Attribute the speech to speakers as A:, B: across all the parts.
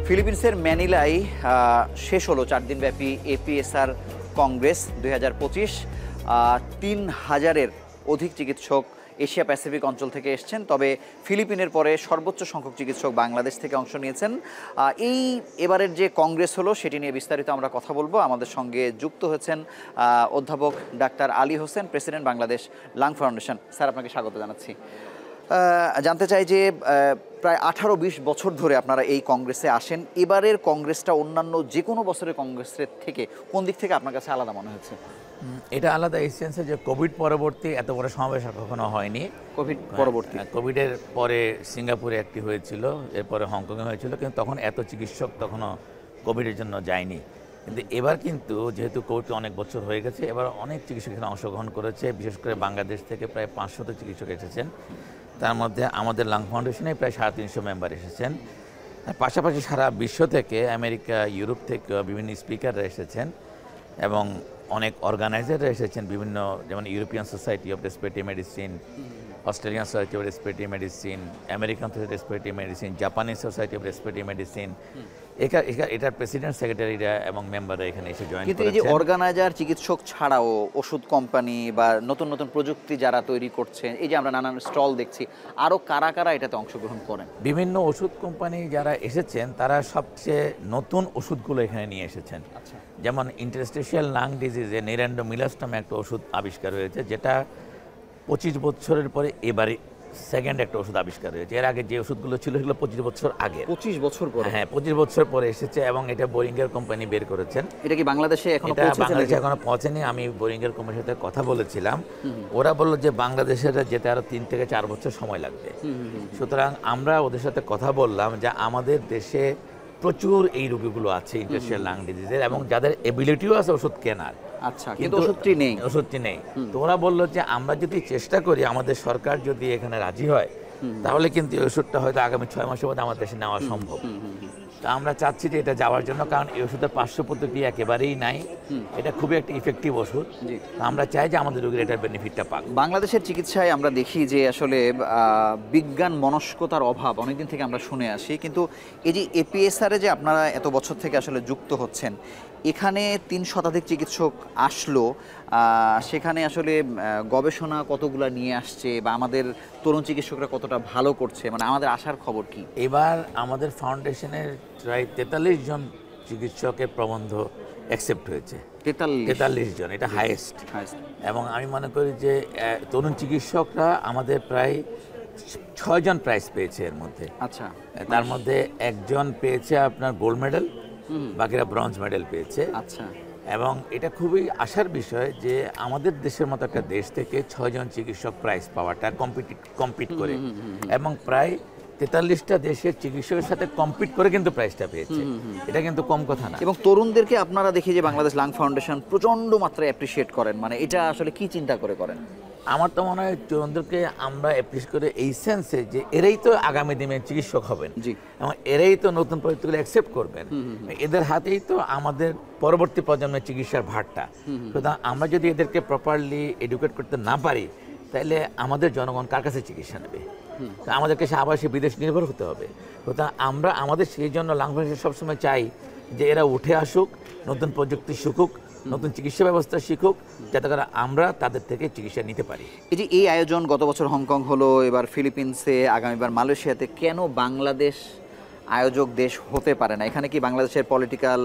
A: ফিলিপিন্সের ম্যানিলায় শেষ হলো 4 দিনব্যাপী এপিএসআর কংগ্রেস 2025। 3000-এর অধিক চিকিৎসক এশিয়া প্যাসিফিক অঞ্চল থেকে এসেছেন, তবে ফিলিপিনের পরে সর্বোচ্চ সংখ্যক চিকিৎসক বাংলাদেশ থেকে অংশ নিয়েছেন। এবারের যে কংগ্রেস হলো সেটি নিয়ে বিস্তারিত আমরা কথা বলবো। আমাদের সঙ্গে যুক্ত হয়েছেন অধ্যাপক doctor Ali Hossain, president Bangladesh lung foundation. Sir, আপনাকে স্বাগত জানাচ্ছি। জানতে চাই যে প্রায় 18-20 বছর ধরে আপনারা এই কংগ্রেসে আসেন, এবারের কংগ্রেসটা অন্যান্য যে কোনো বছরের কংগ্রেসের থেকে কোন দিক থেকে আপনার কাছে আলাদা মনে হচ্ছে?
B: এটা আলাদা এই সেন্সে যে কোভিড পরবর্তী এত বড় সমাবেশ আর কখনো হয়নি। কোভিডের পরে সিঙ্গাপুরে একটি হয়েছিল, এরপরে হংকংয়ে হয়েছিল, কিন্তু তখন এত চিকিৎসক তখনও কোভিডের জন্য যায়নি। কিন্তু এবার কিন্তু যেহেতু কোভিড অনেক বছর হয়ে গেছে, এবার অনেক চিকিৎসক এখানে অংশগ্রহণ করেছে। বিশেষ করে বাংলাদেশ থেকে প্রায় 500 চিকিৎসক এসেছেন, তার মধ্যে আমাদের লাং ফাউন্ডেশনে প্রায় 350 মেম্বার এসেছেন। পাশাপাশি সারা বিশ্ব থেকে, আমেরিকা, ইউরোপ থেকে বিভিন্ন স্পিকাররা এসেছেন এবং অনেক অর্গানাইজাররা এসেছেন বিভিন্ন, যেমন European society of respiratory medicine, Australian society of respiratory medicine, American society of respiratory medicine, Japanese society of respiratory medicine. এটার প্রেসিডেন্ট, সেক্রেটারিরা এবং মেম্বাররা এখানে এসে জয়েন করেছেন।
A: কিন্তু এই যে অর্গানাইজার, চিকিৎসক ছাড়াও ওষুধ কোম্পানি বা নতুন নতুন প্রযুক্তি যারা তৈরি করছেন, এই যে আমরা নানান স্টল দেখছি, আরও কারা কারা এটাতে অংশগ্রহণ করেন?
B: বিভিন্ন ওষুধ কোম্পানি যারা এসেছেন তারা সবচেয়ে নতুন ওষুধগুলো এখানে নিয়ে এসেছেন। যেমন ইন্টারস্টিশিয়াল লাং ডিজিজে নেরান্ডোমিলাস নামে একটা ওষুধ আবিষ্কার হয়েছে, যেটা 25 বছরের পরে এবারে সেকেন্ড একটা ওষুধ আবিষ্কার হয়েছে। এর আগে যে ওষুধগুলো ছিল সেগুলো 25 বছর আগে।
A: 25 বছর পরে?
B: হ্যাঁ, 25 বছর পরে এসেছে এবং এটা বোরিঙ্গের কোম্পানি বের করেছেন।
A: এটা কি বাংলাদেশে এখনো
B: পৌঁছেনি? আমি বোরিঙ্গের কোম্পানির সাথে কথা বলেছিলাম, ওরা বললো যে বাংলাদেশের যেতে আরো 3 থেকে 4 বছর সময় লাগবে। সুতরাং আমরা ওদের সাথে কথা বললাম যে আমাদের দেশে প্রচুর এই রোগীগুলো আছে ইন্টারস্টিশিয়াল লাং ডিজিজের, এবং যাদের এবিলিটিও আছে ওষুধ কেনার,
A: কিন্তু ওষুধটি নেই।
B: তো ওরা বললো যে আমরা যদি চেষ্টা করি, আমাদের সরকার যদি এখানে রাজি হয়, তাহলে কিন্তু এই ওষুধটা হয়তো আগামী 6 মাসের মধ্যে আমাদের দেশে নেওয়া সম্ভব। তা আমরা চাচ্ছি যে এটা যাওয়ার জন্য, কারণ এই ওষুধের পার্শ্ব প্রতিক্রিয়া একেবারেই নাই, এটা খুবই একটা ইফেক্টিভ ওষুধ। আমরা চাই যে আমাদের রোগীর এটার বেনিফিটটা পাক।
A: বাংলাদেশের চিকিৎসায় আমরা দেখি যে আসলে বিজ্ঞান মনস্কতার অভাব অনেকদিন থেকে আমরা শুনে আসি, কিন্তু এই যে এপিএসআরে যে আপনারা এত বছর থেকে আসলে যুক্ত হচ্ছেন, এখানে 3 শতাধিক চিকিৎসক আসলো, সেখানে আসলে গবেষণা কতগুলা নিয়ে আসছে বা আমাদের তরুণ চিকিৎসকরা কতটা ভালো করছে, মানে আমাদের আশার খবর কি?
B: এবার আমাদের ফাউন্ডেশনের প্রায় 43 জন চিকিৎসকের প্রবন্ধ অ্যাকসেপ্ট হয়েছে। 43 জন, এটা হাইয়েস্ট। এবং আমি মনে করি যে তরুণ চিকিৎসকরা আমাদের প্রায় 6 জন প্রাইজ পেয়েছে এর মধ্যে। তার মধ্যে একজন পেয়েছে আপনার গোল্ড মেডেল, বাকিরা ব্রোঞ্জ মেডেল পেয়েছে। এবং এটা খুবই আশার বিষয় যে আমাদের দেশের মতো একটা দেশ থেকে 6 জন চিকিৎসক প্রাইজ পাওয়াটা কম্পিট করে, এবং প্রায় 43টা দেশের চিকিৎসকের সাথে কম্পিট করে কিন্তু প্রাইজটা পেয়েছে। এটা কিন্তু কম কথা না।
A: এবং তরুণদেরকে আপনারা দেখি যে বাংলাদেশ লাং ফাউন্ডেশন প্রচন্ড মাত্রায় অ্যাপ্রিশিয়েট করেন, মানে এটা আসলে কি চিন্তা করে করেন?
B: আমার তো মনে হয় তরুণদেরকে আমরা অ্যাপ্রিশিয়েট করে এই সেন্সে যে এরাই তো আগামী দিনে চিকিৎসক হবেন, এবং এরাই তো নতুন প্রযুক্তিগুলো অ্যাকসেপ্ট করবেন। এদের হাতেই তো আমাদের পরবর্তী প্রজন্মের চিকিৎসার ভারটা। সুতরাং আমরা যদি এদেরকে প্রপারলি এডুকেট করতে না পারি, তাহলে আমাদের জনগণ কার কাছে চিকিৎসা নেবে? আমাদেরকে আবার সে বিদেশ নির্ভর হতে হবে। সুতরাং আমরা আমাদের সেই জন্য লাং ফাউন্ডেশন সবসময় চাই যে এরা উঠে আসুক, নতুন প্রযুক্তি শিখুক, নতুন চিকিৎসা ব্যবস্থা শিখুক, যাতে করে আমরা তাদের থেকে চিকিৎসা নিতে পারি।
A: এই যে এই আয়োজন গত বছর হংকং হলো, এবার ফিলিপিন্সে, আগামীবার মালয়েশিয়াতে, কেন বাংলাদেশ আয়োজক দেশ হতে পারে না? এখানে কি বাংলাদেশের পলিটিক্যাল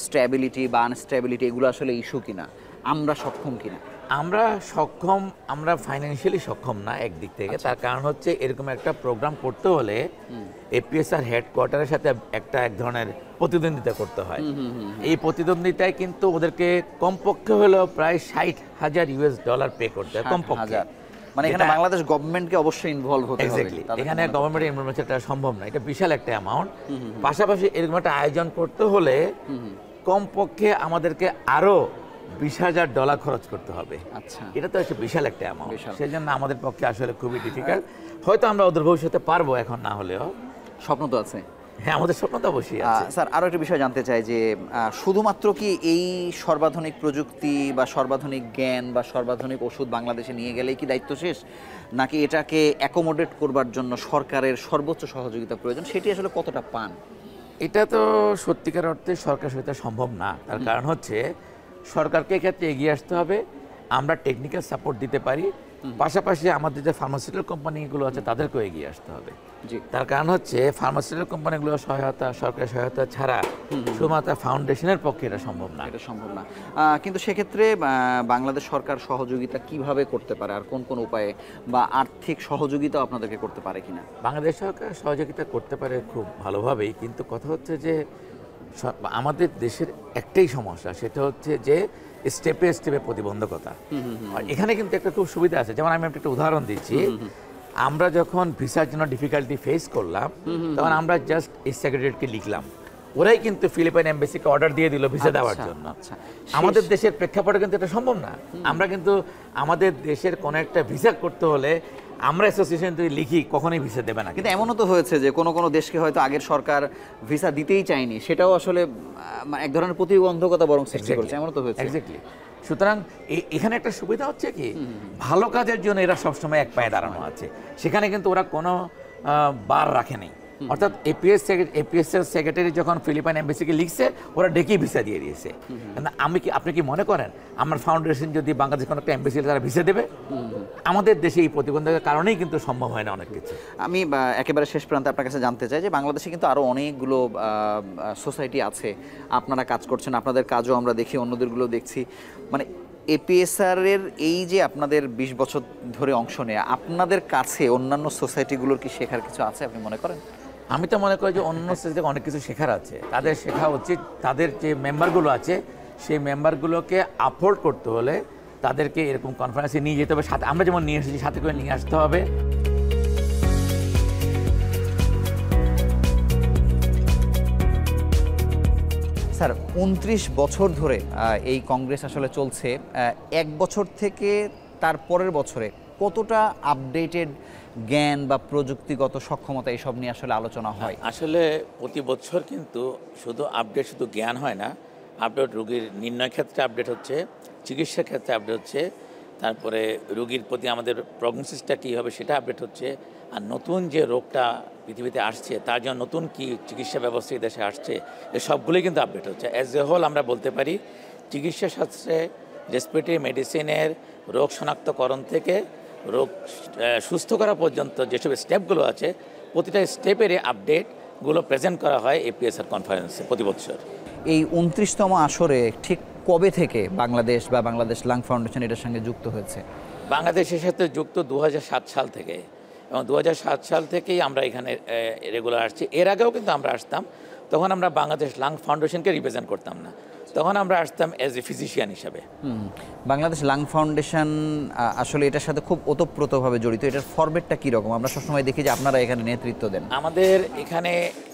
A: স্ট্যাবিলিটি বা আনস্ট্যাবিলিটি এগুলো আসলে ইস্যু কিনা? আমরা সক্ষম কিনা?
B: আমরা ফাইন্যান্সিয়ালি সক্ষম না একদিক থেকে। তার কারণ হচ্ছে এরকম একটা প্রোগ্রাম করতে হলে এপিএসআর হেডকোয়ার্টারের সাথে এক ধরনের প্রতিদ্বন্দ্বিতা করতে হয়। এই প্রতিদ্বন্দ্বিতায় কিন্তু ওদেরকে কমপক্ষে হলেও প্রায় $60,000 পে করতে হয়, কমপক্ষে।
A: মানে এখানে বাংলাদেশ গভর্নমেন্টকে অবশ্যই ইনভলভ হতে হবে।
B: এখানে গভর্নমেন্টের ইনভলভমেন্ট এটা সম্ভব না, এটা বিশাল একটা অ্যামাউন্ট। পাশাপাশি এরকম একটা আয়োজন করতে হলে কমপক্ষে আমাদেরকে আরো $20,000 খরচ করতে হবে। এটা তো একটা বিশাল একটা অ্যামাউন্ট, সেই জন্য আমাদের পক্ষে আসলে খুবই ডিফিকাল্ট। হয়তো আমরা ওদের ভবিষ্যতে পারবো, এখন না হলেও
A: স্বপ্ন তো আছে।
B: হ্যাঁ, আমাদের স্বপ্ন তো অবশ্যই আছে।
A: স্যার, আরও একটা বিষয় জানতে চাই যে শুধুমাত্র কি এই সর্বাধুনিক প্রযুক্তি বা সর্বাধুনিক জ্ঞান বা সর্বাধুনিক ওষুধ বাংলাদেশে নিয়ে গেলেই কি দায়িত্ব শেষ, নাকি এটাকে অ্যাকোমোডেট করবার জন্য সরকারের সর্বোচ্চ সহযোগিতা প্রয়োজন? সেটি আসলে কতটা পান?
B: এটা তো সত্যিকার অর্থে সরকার সহায়তা সম্ভব না। তার কারণ হচ্ছে সরকারকে এক্ষেত্রে এগিয়ে আসতে হবে। আমরা টেকনিক্যাল সাপোর্ট দিতে পারি, পাশাপাশি আমাদের যে ফার্মাসিউটিক্যাল কোম্পানিগুলো আছে তাদেরকেও এগিয়ে আসতে হবে। তার কারণ হচ্ছে ফার্মাসিউটিক্যাল কোম্পানিগুলোর সহায়তা, সরকারের সহায়তা ছাড়া শুধুমাত্র ফাউন্ডেশনের পক্ষে এটা সম্ভব না।
A: এটা সম্ভব না, কিন্তু সেক্ষেত্রে বাংলাদেশ সরকার সহযোগিতা কিভাবে করতে পারে, আর কোন কোন উপায়ে, বা আর্থিক সহযোগিতা আপনাদেরকে করতে পারে কিনা?
B: বাংলাদেশ সরকার সহযোগিতা করতে পারে খুব ভালোভাবেই, কিন্তু কথা হচ্ছে যে আমাদের দেশের একটাই সমস্যা, সেটা হচ্ছে যে স্টেপে স্টেপে প্রতিবন্ধকতা। আর এখানে কিন্তু একটা খুব সুবিধা আছে, যেমন আমি একটা উদাহরণ দিচ্ছি। আমরা যখন ভিসার জন্য ডিফিকাল্টি ফেস করলাম, তখন আমরা জাস্ট এই সেক্রেটারিয়েটকে লিখলাম, ওরাই কিন্তু ফিলিপাইন এমবাসিকে অর্ডার দিয়ে দিল ভিসা দেওয়ার জন্য। আমাদের দেশের প্রেক্ষাপটে কিন্তু এটা সম্ভব না। আমরা কিন্তু আমাদের দেশের কোনো একটা ভিসা করতে হলে আমরা অ্যাসোসিয়েশন থেকে লিখি, কখনোই ভিসা দেবে না।
A: কিন্তু এমনও তো হয়েছে যে কোনো কোনো দেশকে হয়তো আগের সরকার ভিসা দিতেই চায়নি, সেটাও আসলে এক ধরনের প্রতিবন্ধকতা বরং সৃষ্টি করেছে, এমনও তো হয়েছে।
B: এক্স্যাক্টলি। সুতরাং এখানে একটা সুবিধা হচ্ছে কি, ভালো কাজের জন্য এরা সবসময় এক পায়ে দাঁড়ানো আছে, সেখানে কিন্তু ওরা কোনো বার রাখে নেই। অর্থাৎ এপিএস এর সেক্রেটারি যখন ফিলিপাইন এমবাসিকে লিখছে, ওরা ডেকেই ভিসা দিয়ে দিয়েছে। আপনি কি মনে করেন আমার ফাউন্ডেশন যদি বাংলাদেশ কোনো একটা এমবাসি তারা ভিসা দেবে? আমাদের দেশে এই প্রতিবন্ধকের কারণেই কিন্তু সম্ভব হয় না অনেক কিছু।
A: আমি একেবারে শেষ প্রান্তে আপনার কাছে জানতে চাই যে বাংলাদেশে কিন্তু আরও অনেকগুলো সোসাইটি আছে, আপনারা কাজ করছেন, আপনাদের কাজও আমরা দেখি, অন্যদেরগুলো দেখছি। মানে এপিএসআর এর এই যে আপনাদের 20 বছর ধরে অংশ নেয়া, আপনাদের কাছে অন্যান্য সোসাইটিগুলোর কি শেখার কিছু আছে আপনি মনে করেন?
B: আমি তো মনে করি যে অন্য সোসাইটিতে অনেক কিছু শেখার আছে, তাদের শেখা উচিত। তাদের যে মেম্বারগুলো আছে, সেই মেম্বারগুলোকে আপহোল্ড করতে হলে তাদেরকে এরকম কনফারেন্সে নিয়ে যেতে হবে, সাথে আমরা যেমন নিয়ে এসেছি সাথে করে নিয়ে আসতে হবে।
A: স্যার, 29 বছর ধরে এই কংগ্রেস আসলে চলছে। এক বছর থেকে তার পরের বছরে কতটা আপডেটেড জ্ঞান বা প্রযুক্তিগত সক্ষমতা এইসব নিয়ে আসলে আলোচনা হয়?
B: আসলে প্রতি বছর কিন্তু শুধু আপডেট, শুধু জ্ঞান হয় না, আপডেট রোগীর নির্ণয় ক্ষেত্রে আপডেট হচ্ছে, চিকিৎসার ক্ষেত্রে আপডেট হচ্ছে, তারপরে রোগীর প্রতি আমাদের প্রগনোসিসটা কী হবে সেটা আপডেট হচ্ছে, আর নতুন যে রোগটা পৃথিবীতে আসছে তার জন্য নতুন কি চিকিৎসা ব্যবস্থা এই দেশে আসছে, এই সবগুলোই কিন্তু আপডেট হচ্ছে। অ্যাজ এ হোল আমরা বলতে পারি চিকিৎসা শাস্ত্রে রেসপিরেটরি মেডিসিনের রোগ শনাক্তকরণ থেকে রোগ সুস্থ করা পর্যন্ত যেসব স্টেপগুলো আছে, প্রতিটা স্টেপেরই আপডেটগুলো প্রেজেন্ট করা হয় এপিএসআর কনফারেন্সে প্রতি বছর।
A: এই 29তম আসরে ঠিক কবে থেকে বাংলাদেশ বা বাংলাদেশ লাং ফাউন্ডেশন এটার সঙ্গে যুক্ত হয়েছে?
B: বাংলাদেশের সাথে যুক্ত 2007 সাল থেকে, এবং 2007 সাল থেকেই আমরা এখানে রেগুলার আসছি। এর আগেও কিন্তু আমরা আসতাম, তখন আমরা বাংলাদেশ লাং ফাউন্ডেশনকে রিপ্রেজেন্ট করতাম না, তখন আমরা আসতাম অ্যাজ এ ফিজিশিয়ান হিসাবে।
A: বাংলাদেশ লাং ফাউন্ডেশন আসলে এটার সাথে খুব ওতপ্রোতভাবে জড়িত। এটার ফরম্যাটটা কীরকম? আমরা সবসময় দেখি যে আপনারা এখানে নেতৃত্ব দেন।
B: আমাদের এখানে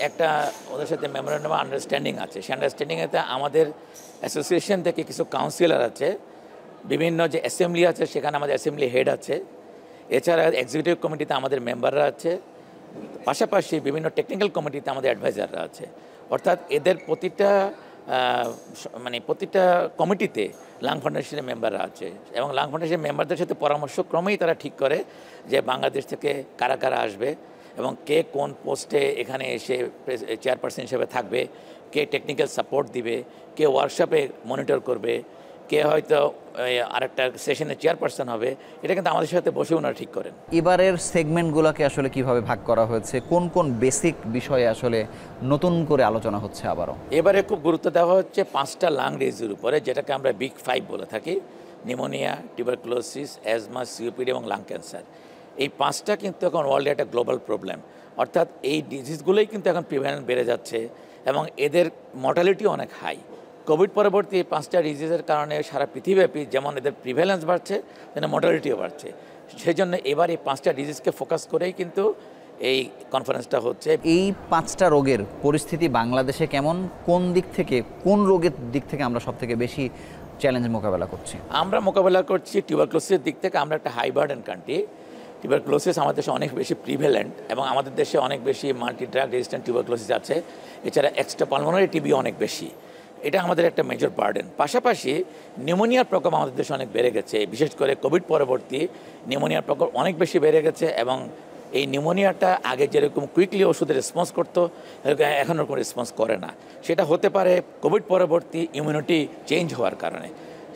B: একটা ওদের সাথে মেমোরেন্ডাম অফ আন্ডারস্ট্যান্ডিং আছে। সেই আন্ডারস্ট্যান্ডিংয়েতে আমাদের অ্যাসোসিয়েশন থেকে কিছু কাউন্সিলর আছে, বিভিন্ন যে অ্যাসেম্বলি আছে সেখানে আমাদের অ্যাসেম্বলি হেড আছে, এছাড়া এক্সিকিউটিভ কমিটিতে আমাদের মেম্বাররা আছে, পাশাপাশি বিভিন্ন টেকনিক্যাল কমিটিতে আমাদের অ্যাডভাইজাররা আছে। অর্থাৎ এদের প্রতিটা কমিটিতে লাং ফাউন্ডেশনের মেম্বাররা আছে, এবং লাং ফাউন্ডেশনের মেম্বারদের সাথে পরামর্শক্রমেই তারা ঠিক করে যে বাংলাদেশ থেকে কারা কারা আসবে এবং কে কোন পোস্টে এখানে এসে চেয়ারপারসন হিসেবে থাকবে, কে টেকনিক্যাল সাপোর্ট দিবে, কে ওয়ার্কশপে মনিটর করবে, কে হয়তো আরেকটা সেশনের চেয়ারপারসন হবে। এটা কিন্তু আমাদের সাথে বসে ওনারা ঠিক করেন।
A: এবারের সেগমেন্টগুলোকে আসলে কিভাবে ভাগ করা হয়েছে, কোন কোন বেসিক বিষয়ে আসলে নতুন করে আলোচনা হচ্ছে? আবারও
B: এবারে খুব গুরুত্ব দেওয়া হচ্ছে 5টা লাং ডিজিজের উপরে, যেটাকে আমরা বিগ 5 বলে থাকি: নিউমোনিয়া, টিউবারকুলোসিস, অ্যাজমা, সিওপিডি এবং লাং ক্যান্সার। এই 5টা কিন্তু এখন ওয়ার্ল্ডে একটা গ্লোবাল প্রবলেম। অর্থাৎ এই ডিজিজগুলোই কিন্তু এখন প্রিভ্যালেন্স বেড়ে যাচ্ছে এবং এদের মর্টালিটি অনেক হাই। কোভিড পরবর্তী এই 5টা ডিজিজের কারণে সারা পৃথিবীব্যাপী যেমন এদের প্রিভ্যালেন্স বাড়ছে, তেমন মর্টালিটিও বাড়ছে। সেই জন্য এবার এই 5টা ডিজিজকে ফোকাস করেই কিন্তু এই কনফারেন্সটা হচ্ছে।
A: এই 5টা রোগের পরিস্থিতি বাংলাদেশে কেমন, কোন দিক থেকে, কোন রোগের দিক থেকে আমরা সব থেকে বেশি চ্যালেঞ্জ মোকাবেলা করছি?
B: আমরা মোকাবেলা করছি টিউবারকুলোসিসের দিক থেকে। আমরা একটা হাই বার্ডেন কান্ট্রি, টিউবারকুলোসিস আমাদের দেশে অনেক বেশি প্রিভ্যালেন্ট এবং আমাদের দেশে অনেক বেশি মাল্টি ড্রাগ রেজিস্ট্যান্ট টিউবারকুলোসিস আছে। এছাড়া এক্সট্রা পালমোনারি টিবি অনেক বেশি, এটা আমাদের একটা মেজর বার্ডেন। পাশাপাশি নিউমোনিয়ার প্রকোপ আমাদের দেশে অনেক বেড়ে গেছে, বিশেষ করে কোভিড পরবর্তী নিউমোনিয়ার প্রকোপ অনেক বেশি বেড়ে গেছে এবং এই নিউমোনিয়াটা আগে যেরকম কুইকলি ওষুধের রেসপন্স করতো এখন ওরকম রেসপন্স করে না। সেটা হতে পারে কোভিড পরবর্তী ইমিউনিটি চেঞ্জ হওয়ার কারণে।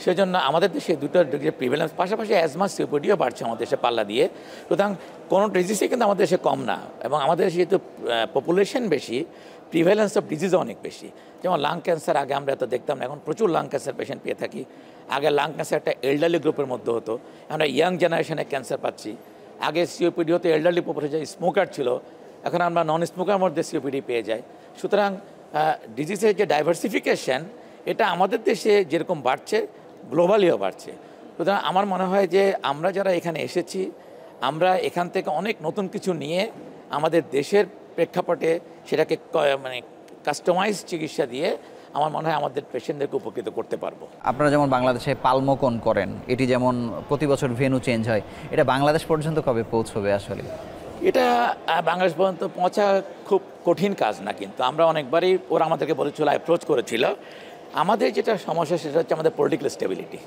B: সেজন্য আমাদের দেশে দুটো ডিগ্রি প্রিভ্যালেন্স, পাশাপাশি অ্যাজমা সিওপিডিও বাড়ছে আমাদের দেশে পাল্লা দিয়ে। সুতরাং কোনো ডিজিজই কিন্তু আমাদের দেশে কম না, এবং আমাদের দেশে যেহেতু পপুলেশন বেশি, প্রিভ্যালেন্স অফ ডিজিজও অনেক বেশি। যেমন লাং ক্যান্সার আগে আমরা এত দেখতাম না, এখন প্রচুর লাং ক্যান্সার পেশেন্ট পেয়ে থাকি। আগে লাং ক্যান্সার একটা এল্ডারলি গ্রুপের মধ্যে হতো, আমরা ইয়াং জেনারেশনে ক্যান্সার পাচ্ছি। আগে সিওপিডি হতো এল্ডারলি পপুলেশন, স্মোকার ছিল, এখন আমরা নন স্মোকার মধ্যে সিওপিডি পেয়ে যাই। সুতরাং ডিজিজের যে ডাইভার্সিফিকেশন, এটা আমাদের দেশে যেরকম বাড়ছে গ্লোবালিও বাড়ছে। সুতরাং আমার মনে হয় যে আমরা যারা এখানে এসেছি, আমরা এখান থেকে অনেক নতুন কিছু নিয়ে আমাদের দেশের প্রেক্ষাপটে সেটাকে মানে কাস্টমাইজ চিকিৎসা দিয়ে আমার মনে হয় আমাদের পেশেন্টদেরকে উপকৃত করতে পারবো।
A: আপনারা যেমন বাংলাদেশে পালমোকন করেন, এটি যেমন প্রতি বছর ভেন্যু চেঞ্জ হয়, এটা বাংলাদেশ পর্যন্ত কবে পৌঁছবে আসলে?
B: এটা বাংলাদেশ পর্যন্ত পৌঁছা খুব কঠিন কাজ না, কিন্তু আমরা অনেকবারই ওরা আমাদেরকে বলেছিল, অ্যাপ্রোচ করেছিল। আমাদের যেটা সমস্যা সেটা হচ্ছে আমাদের পলিটিক্যাল স্টেবিলিটি।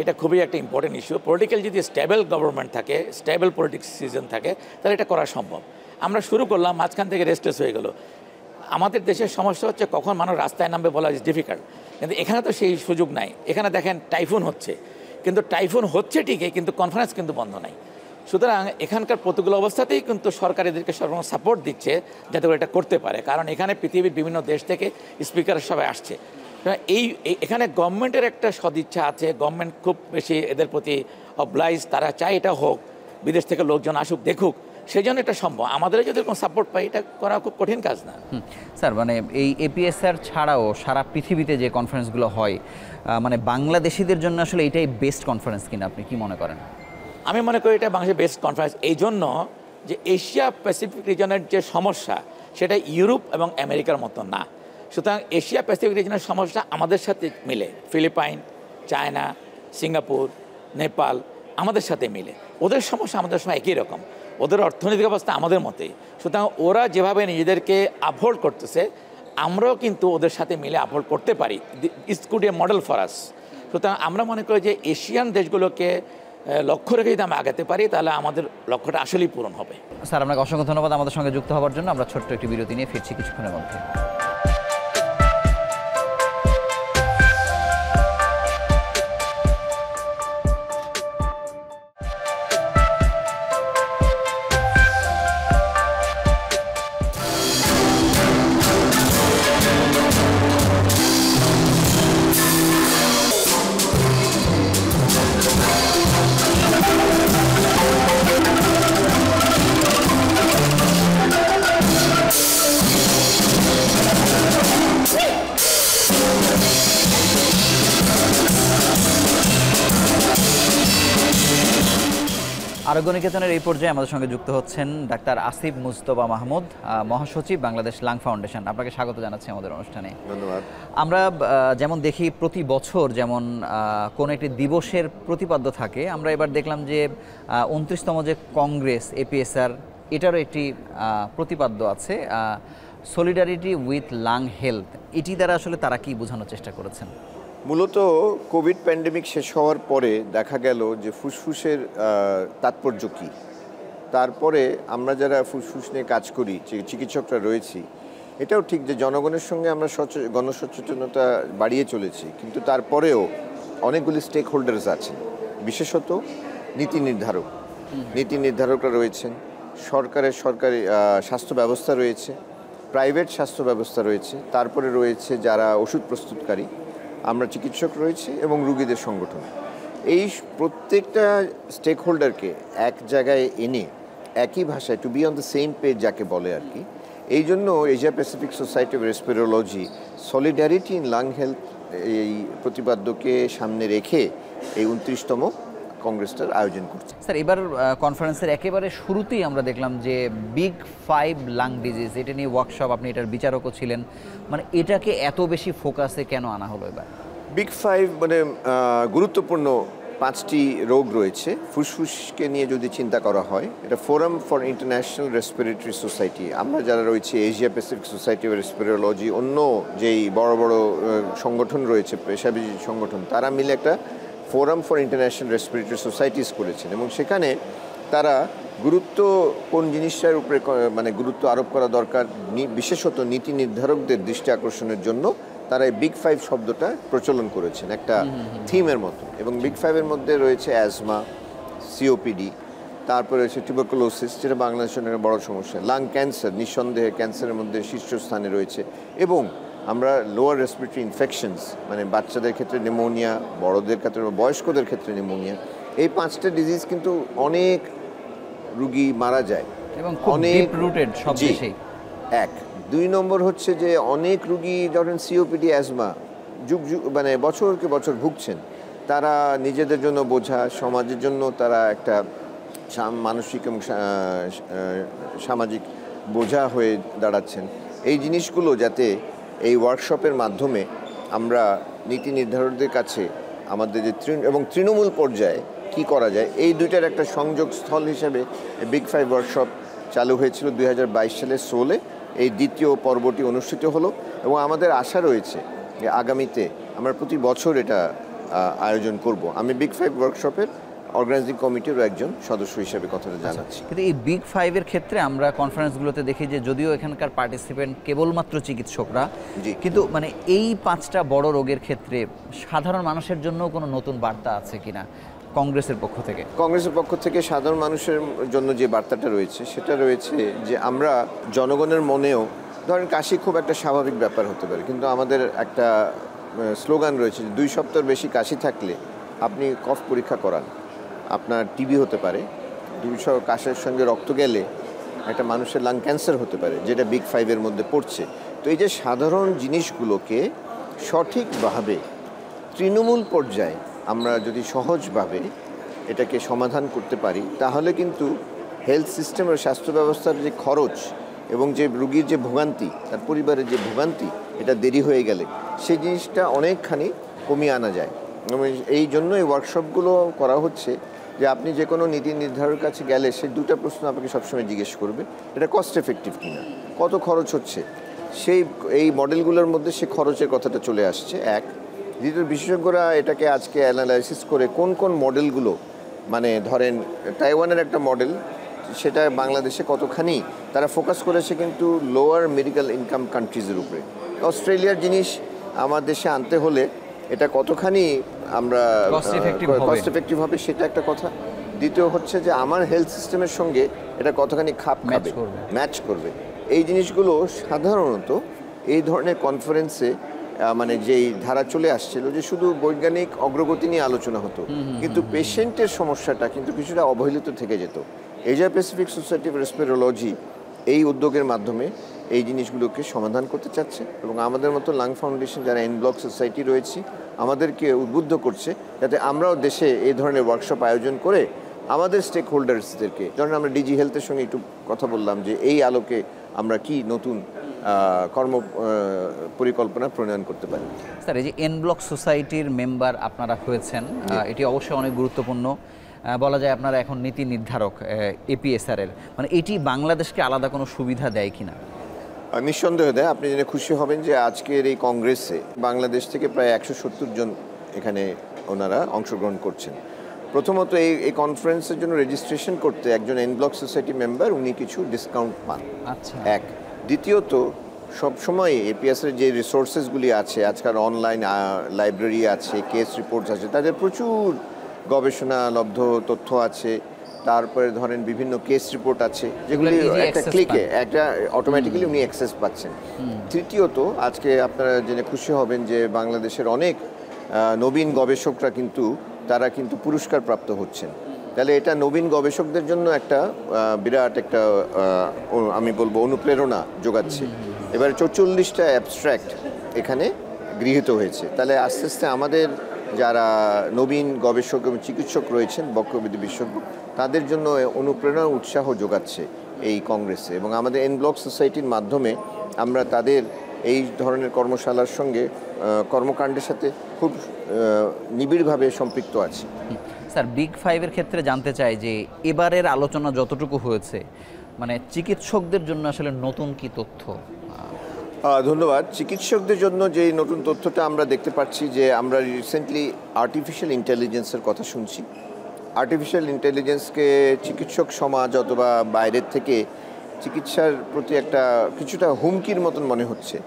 B: এটা খুবই একটা ইম্পর্টেন্ট ইস্যু। পলিটিক্যাল যদি স্টেবল গভর্নমেন্ট থাকে, স্টেবল পলিটিক্স সিজন থাকে, তাহলে এটা করা সম্ভব। আমরা শুরু করলাম, মাঝখান থেকে রেস্টলেস হয়ে গেল। আমাদের দেশের সমস্যা হচ্ছে কখন মানুষ রাস্তায় নামবে বলা ইজ ডিফিকাল্ট, কিন্তু এখানে তো সেই সুযোগ নাই। এখানে দেখেন টাইফুন হচ্ছে, কিন্তু টাইফুন হচ্ছে ঠিকই, কিন্তু কনফারেন্স কিন্তু বন্ধ নাই। সুতরাং এখানকার প্রতিকূল অবস্থাতেই কিন্তু সরকার এদেরকে সর্বমোট সাপোর্ট দিচ্ছে যাতে করে এটা করতে পারে, কারণ এখানে পৃথিবীর বিভিন্ন দেশ থেকে স্পিকার সবাই আসছে। এখানে গভর্নমেন্টের একটা সদিচ্ছা আছে, গভর্নমেন্ট খুব বেশি এদের প্রতি অবলাইজ, তারা চায় এটা হোক, বিদেশ থেকে লোকজন আসুক দেখুক, সেই জন্য এটা সম্ভব। আমাদের যদি এরকম সাপোর্ট পাই, এটা করা খুব কঠিন কাজ না।
A: স্যার, মানে এই এপিএসআর ছাড়াও সারা পৃথিবীতে যে কনফারেন্সগুলো হয়, মানে বাংলাদেশিদের জন্য আসলে এটাই বেস্ট কনফারেন্স কিনা, আপনি কি মনে করেন?
B: আমি মনে করি এটা বাংলাদেশের বেস্ট কনফারেন্স, এই জন্য যে এশিয়া প্যাসিফিক রিজনের যে সমস্যা সেটা ইউরোপ এবং আমেরিকার মতো না। সুতরাং এশিয়া প্যাসিফিক রিজনের সমস্যা আমাদের সাথে মিলে, ফিলিপাইন, চায়না, সিঙ্গাপুর, নেপাল আমাদের সাথে মিলে। ওদের সমস্যা আমাদের সময় একই রকম, ওদের অর্থনৈতিক অবস্থা আমাদের মতোই। সুতরাং ওরা যেভাবে নিজেদেরকে আপহোল্ড করতেছে, আমরাও কিন্তু ওদের সাথে মিলে আপহোল্ড করতে পারি। It's could A model for us. সুতরাং আমরা মনে করি যে এশিয়ান দেশগুলোকে লক্ষ্য রেখে যদি আমরা আগাতে পারি, তাহলে আমাদের লক্ষ্যটা আসলেই পূরণ হবে।
A: স্যার, আপনাকে অসংখ্য ধন্যবাদ আমাদের সঙ্গে যুক্ত হওয়ার জন্য। আমরা ছোট্ট একটি বিরতি নিয়ে ফিরছি কিছুক্ষণের মধ্যে। আরোগ্য নিকেতনের এই পর্যায়ে আমাদের সঙ্গে যুক্ত হচ্ছেন ডাক্তার আসিফ মুজতবা মাহমুদ, মহাসচিব, বাংলাদেশ লাং ফাউন্ডেশন। আপনাকে স্বাগত জানাচ্ছি আমাদের অনুষ্ঠানে।
C: ধন্যবাদ।
A: আমরা যেমন দেখি প্রতি বছর যেমন কোনো একটি দিবসের প্রতিপাদ্য থাকে, আমরা এবার দেখলাম যে 29তম যে কংগ্রেস এপিএসআর, এটারও একটি প্রতিপাদ্য আছে, সলিডারিটি উইথ লাং হেলথ। এটি দ্বারা আসলে তারা কি বোঝানোর চেষ্টা করেছেন?
C: মূলত কোভিড প্যান্ডেমিক শেষ হওয়ার পরে দেখা গেল যে ফুসফুসের তাৎপর্য কী। তারপরে আমরা যারা ফুসফুস নিয়ে কাজ করি, চিকিৎসকরা রয়েছি, এটাও ঠিক যে জনগণের সঙ্গে আমরা গণসচেতনতা বাড়িয়ে চলেছি, কিন্তু তারপরেও অনেকগুলি স্টেক হোল্ডার্স আছেন, বিশেষত নীতি নির্ধারকরা রয়েছেন, সরকারি স্বাস্থ্য ব্যবস্থা রয়েছে, প্রাইভেট স্বাস্থ্য ব্যবস্থা রয়েছে, তারপরে রয়েছে যারা ওষুধ প্রস্তুতকারী, আমরা চিকিৎসক রয়েছি, এবং রুগীদের সংগঠন। এই প্রত্যেকটা স্টেক হোল্ডারকে এক জায়গায় এনে একই ভাষায়, to be on the same page যাকে বলে আর কি, এই জন্য Asia Pacific society of respirology solidarity in lung health এই প্রতিপাদ্যকে সামনে রেখে এই 29তম কংগ্রেসটার আয়োজন করছে।
A: স্যার, এবার কনফারেন্সের একেবারে শুরুতেই আমরা দেখলাম যে বিগ 5 লাং ডিজিজ, এটা নিয়ে ওয়ার্কশপ, আপনি এটার বিচারকও ছিলেন। মানে এটাকে এত বেশি ফোকাসে কেন আনা হলো এবার?
C: বিগ 5 মানে গুরুত্বপূর্ণ 5টি রোগ রয়েছে ফুসফুসকে নিয়ে যদি চিন্তা করা হয়। এটা forum for international respiratory society, আমরা যারা রয়েছে এশিয়া প্যাসিফিক সোসাইটি অফ রেসপিরোলজি, অন্য যেই বড় বড় সংগঠন রয়েছে, পেশাজীবী সংগঠন, তারা মিলে একটা forum for international respiratory societies করেছেন, এবং সেখানে তারা গুরুত্ব কোন জিনিসটার উপরে মানে গুরুত্ব আরোপ করা দরকার, বিশেষত নীতি নির্ধারকদের দৃষ্টি আকর্ষণের জন্য তারা এই বিগ ফাইভ শব্দটা প্রচলন করেছেন একটা থিমের মতো। এবং বিগ ফাইভের মধ্যে রয়েছে অ্যাজমা, সিওপিডি, তারপরে রয়েছে টিউবারকুলোসিস, যেটা বাংলাদেশের একটা বড় সমস্যা, লাং ক্যান্সার নিঃসন্দেহে ক্যান্সারের মধ্যে শীর্ষস্থানে রয়েছে, এবং আমরা লোয়ার রেসপিরেটরি ইনফেকশনস মানে বাচ্চাদের ক্ষেত্রে নিউমোনিয়া, বড়দের ক্ষেত্রে বয়স্কদের ক্ষেত্রে নিউমোনিয়া, এই 5টা ডিজিজ কিন্তু অনেক রুগী মারা যায়
A: এবং অনেক রুটেড সব দেশেই।
C: 1 2 নম্বর হচ্ছে যে অনেক রুগী ধরেন সিওপিডি, অ্যাজমা যুগ মানে বছরকে বছর ভুগছেন, তারা নিজেদের জন্য বোঝা, সমাজের জন্য তারা একটা মানসিক এবং সামাজিক বোঝা হয়ে দাঁড়াচ্ছেন। এই জিনিসগুলো যাতে এই ওয়ার্কশপের মাধ্যমে আমরা নীতি নির্ধারকদের কাছে আমাদের যে এবং তৃণমূল পর্যায়ে কি করা যায়, এই দুইটার একটা সংযোগ স্থল হিসেবে বিগ ফাইভ ওয়ার্কশপ চালু হয়েছিল 2022 সালের 16-এ। এই দ্বিতীয় পর্বটি অনুষ্ঠিত হলো এবং আমাদের আশা রয়েছে যে আগামীতে আমরা প্রতি বছর এটা আয়োজন করব। আমি বিগ ফাইভ ওয়ার্কশপের অর্গানাইজিং কমিটিরও একজন সদস্য হিসেবে কথাটা জানাচ্ছি।
A: কিন্তু এই বিগ ফাইভের ক্ষেত্রে আমরা কনফারেন্সগুলোতে দেখি যে যদিও এখানকার পার্টিসিপেন্ট কেবলমাত্র চিকিৎসকরা, কিন্তু মানে এই 5টা বড় রোগের ক্ষেত্রে সাধারণ মানুষের জন্য কোনো নতুন বার্তা আছে কিনা কংগ্রেসের পক্ষ থেকে?
C: কংগ্রেসের পক্ষ থেকে সাধারণ মানুষের জন্য যে বার্তাটা রয়েছে সেটা রয়েছে যে আমরা জনগণের মনেও, ধরেন কাশি খুব একটা স্বাভাবিক ব্যাপার হতে পারে, কিন্তু আমাদের একটা স্লোগান রয়েছে যে 2 সপ্তাহ বেশি কাশি থাকলে আপনি কফ পরীক্ষা করান, আপনার টিবি হতে পারে, 200 কাশের সঙ্গে রক্ত গেলে একটা মানুষের লাং ক্যান্সার হতে পারে, যেটা বিগ ফাইভের মধ্যে পড়ছে। তো এই যে সাধারণ জিনিসগুলোকে সঠিকভাবে তৃণমূল পর্যায়ে আমরা যদি সহজভাবে এটাকে সমাধান করতে পারি, তাহলে কিন্তু হেলথ সিস্টেমের স্বাস্থ্য ব্যবস্থার যে খরচ এবং যে রুগীর যে ভোগান্তি, তার পরিবারের যে ভোগান্তি, এটা দেরি হয়ে গেলে সেই জিনিসটা অনেকখানি কমিয়ে আনা যায়। এবং এই জন্য এই ওয়ার্কশপগুলো করা হচ্ছে যে আপনি যে কোনো নীতি নির্ধারকের কাছে গেলে সে 2টা প্রশ্ন আপনাকে সবসময় জিজ্ঞেস করবে, এটা কস্ট এফেক্টিভ কিনা, কত খরচ হচ্ছে, এই মডেলগুলোর মধ্যে সে খরচের কথাটা চলে আসছে। 1 দ্বিতীয়, বিশেষজ্ঞরা এটাকে আজকে অ্যানালাইসিস করে কোন কোন মডেলগুলো, মানে ধরেন তাইওয়ানের একটা মডেল, সেটা বাংলাদেশে কতখানি তারা ফোকাস করেছে কিন্তু লোয়ার মেডিকেল ইনকাম কান্ট্রিজের উপরে। অস্ট্রেলিয়ার জিনিস আমার দেশে আনতে হলে এটা কতখানি আমরা কস্ট এফেক্টিভ হবে সেটা একটা কথা। দ্বিতীয় হচ্ছে যে আমার হেলথ সিস্টেমের সঙ্গে এটা কতখানি খাপ খাবে, ম্যাচ করবে। এই জিনিসগুলো সাধারণত এই ধরনের কনফারেন্সে মানে যেই ধারা চলে আসছিল যে শুধু বৈজ্ঞানিক অগ্রগতি নিয়ে আলোচনা হতো, কিন্তু পেশেন্টের সমস্যাটা কিন্তু কিছুটা অবহেলিত থেকে যেত। এশিয়া প্যাসিফিক সোসাইটি অফ রেসপিরোলজি এই উদ্যোগের মাধ্যমে এই জিনিসগুলোকে সমাধান করতে চাচ্ছে এবং আমাদের মতো লাং ফাউন্ডেশন যারা এন ব্লক সোসাইটি রয়েছে আমাদেরকে উদ্বুদ্ধ করছে যাতে আমরাও দেশে এই ধরনের ওয়ার্কশপ আয়োজন করে আমাদের স্টেক হোল্ডার্সদেরকে, ধরেন আমরা ডিজি হেলথের সঙ্গে একটু কথা বললাম যে এই আলোকে আমরা কি নতুন কর্ম পরিকল্পনা প্রণয়ন করতে পারি।
A: স্যার, এই যে এন ব্লক সোসাইটির মেম্বার আপনারা হয়েছেন, এটি অবশ্যই অনেক গুরুত্বপূর্ণ। বলা যায় আপনারা এখন নীতি নির্ধারক এপিএসআর-এর, মানে এটি বাংলাদেশকে আলাদা কোনো সুবিধা দেয় কিনা?
C: নিঃসন্দেহে দেয়। আপনি জেনে খুশি হবেন যে আজকের এই কংগ্রেসে বাংলাদেশ থেকে প্রায় 170 জন এখানে ওনারা অংশগ্রহণ করছেন। প্রথমত এই কনফারেন্সের জন্য রেজিস্ট্রেশন করতে একজন এন ব্লক সোসাইটি মেম্বার উনি কিছু ডিসকাউন্ট পান।
A: আচ্ছা।
C: 1 দ্বিতীয়ত সবসময় এপিএসের যে রিসোর্সেসগুলি আছে, আজকাল অনলাইন লাইব্রেরি আছে, কেস রিপোর্টস আছে, তাদের প্রচুর গবেষণালব্ধ তথ্য আছে। তারপরে ধরেন বিভিন্ন কেস রিপোর্ট আছে যেগুলি একটা ক্লিকে একটা অটোমেটিক্যালি উনি অ্যাক্সেস পাচ্ছেন। তৃতীয়ত আজকে আপনারা জেনে খুশি হবেন যে বাংলাদেশের অনেক নবীন গবেষকরা কিন্তু তারা কিন্তু পুরস্কার প্রাপ্ত হচ্ছেন। তাহলে এটা নবীন গবেষকদের জন্য একটা বিরাট একটা আমি বলবো অনুপ্রেরণা যোগাচ্ছে। এবার 44টা অ্যাবস্ট্রাক্ট এখানে গৃহীত হয়েছে। তাহলে আস্তে আস্তে আমাদের যারা নবীন গবেষক এবং চিকিৎসক রয়েছেন, বক্ষবিদ্যা বিশেষজ্ঞ, তাদের জন্য অনুপ্রেরণা উৎসাহ যোগাচ্ছে এই কংগ্রেসে। এবং আমাদের এন ব্লক সোসাইটির মাধ্যমে আমরা তাদের এই ধরনের কর্মশালার সঙ্গে কর্মকাণ্ডের সাথে খুব নিবিড়ভাবে সম্পৃক্ত আছি।
A: স্যার, বিগ ফাইভের ক্ষেত্রে জানতে চাই যে এবারের আলোচনা যতটুকু হয়েছে, মানে চিকিৎসকদের জন্য আসলে নতুন কি তথ্য?
C: ধন্যবাদ। চিকিৎসকদের জন্য যে নতুন তথ্যটা আমরা দেখতে পাচ্ছি যে আমরা রিসেন্টলি আর্টিফিশিয়াল ইন্টেলিজেন্সের কথা শুনছি। আর্টিফিশিয়াল ইন্টেলিজেন্সকে চিকিৎসক সমাজ অথবা বাইরের থেকে চিকিৎসার প্রতি একটা কিছুটা হুমকির মতন মনে হচ্ছে,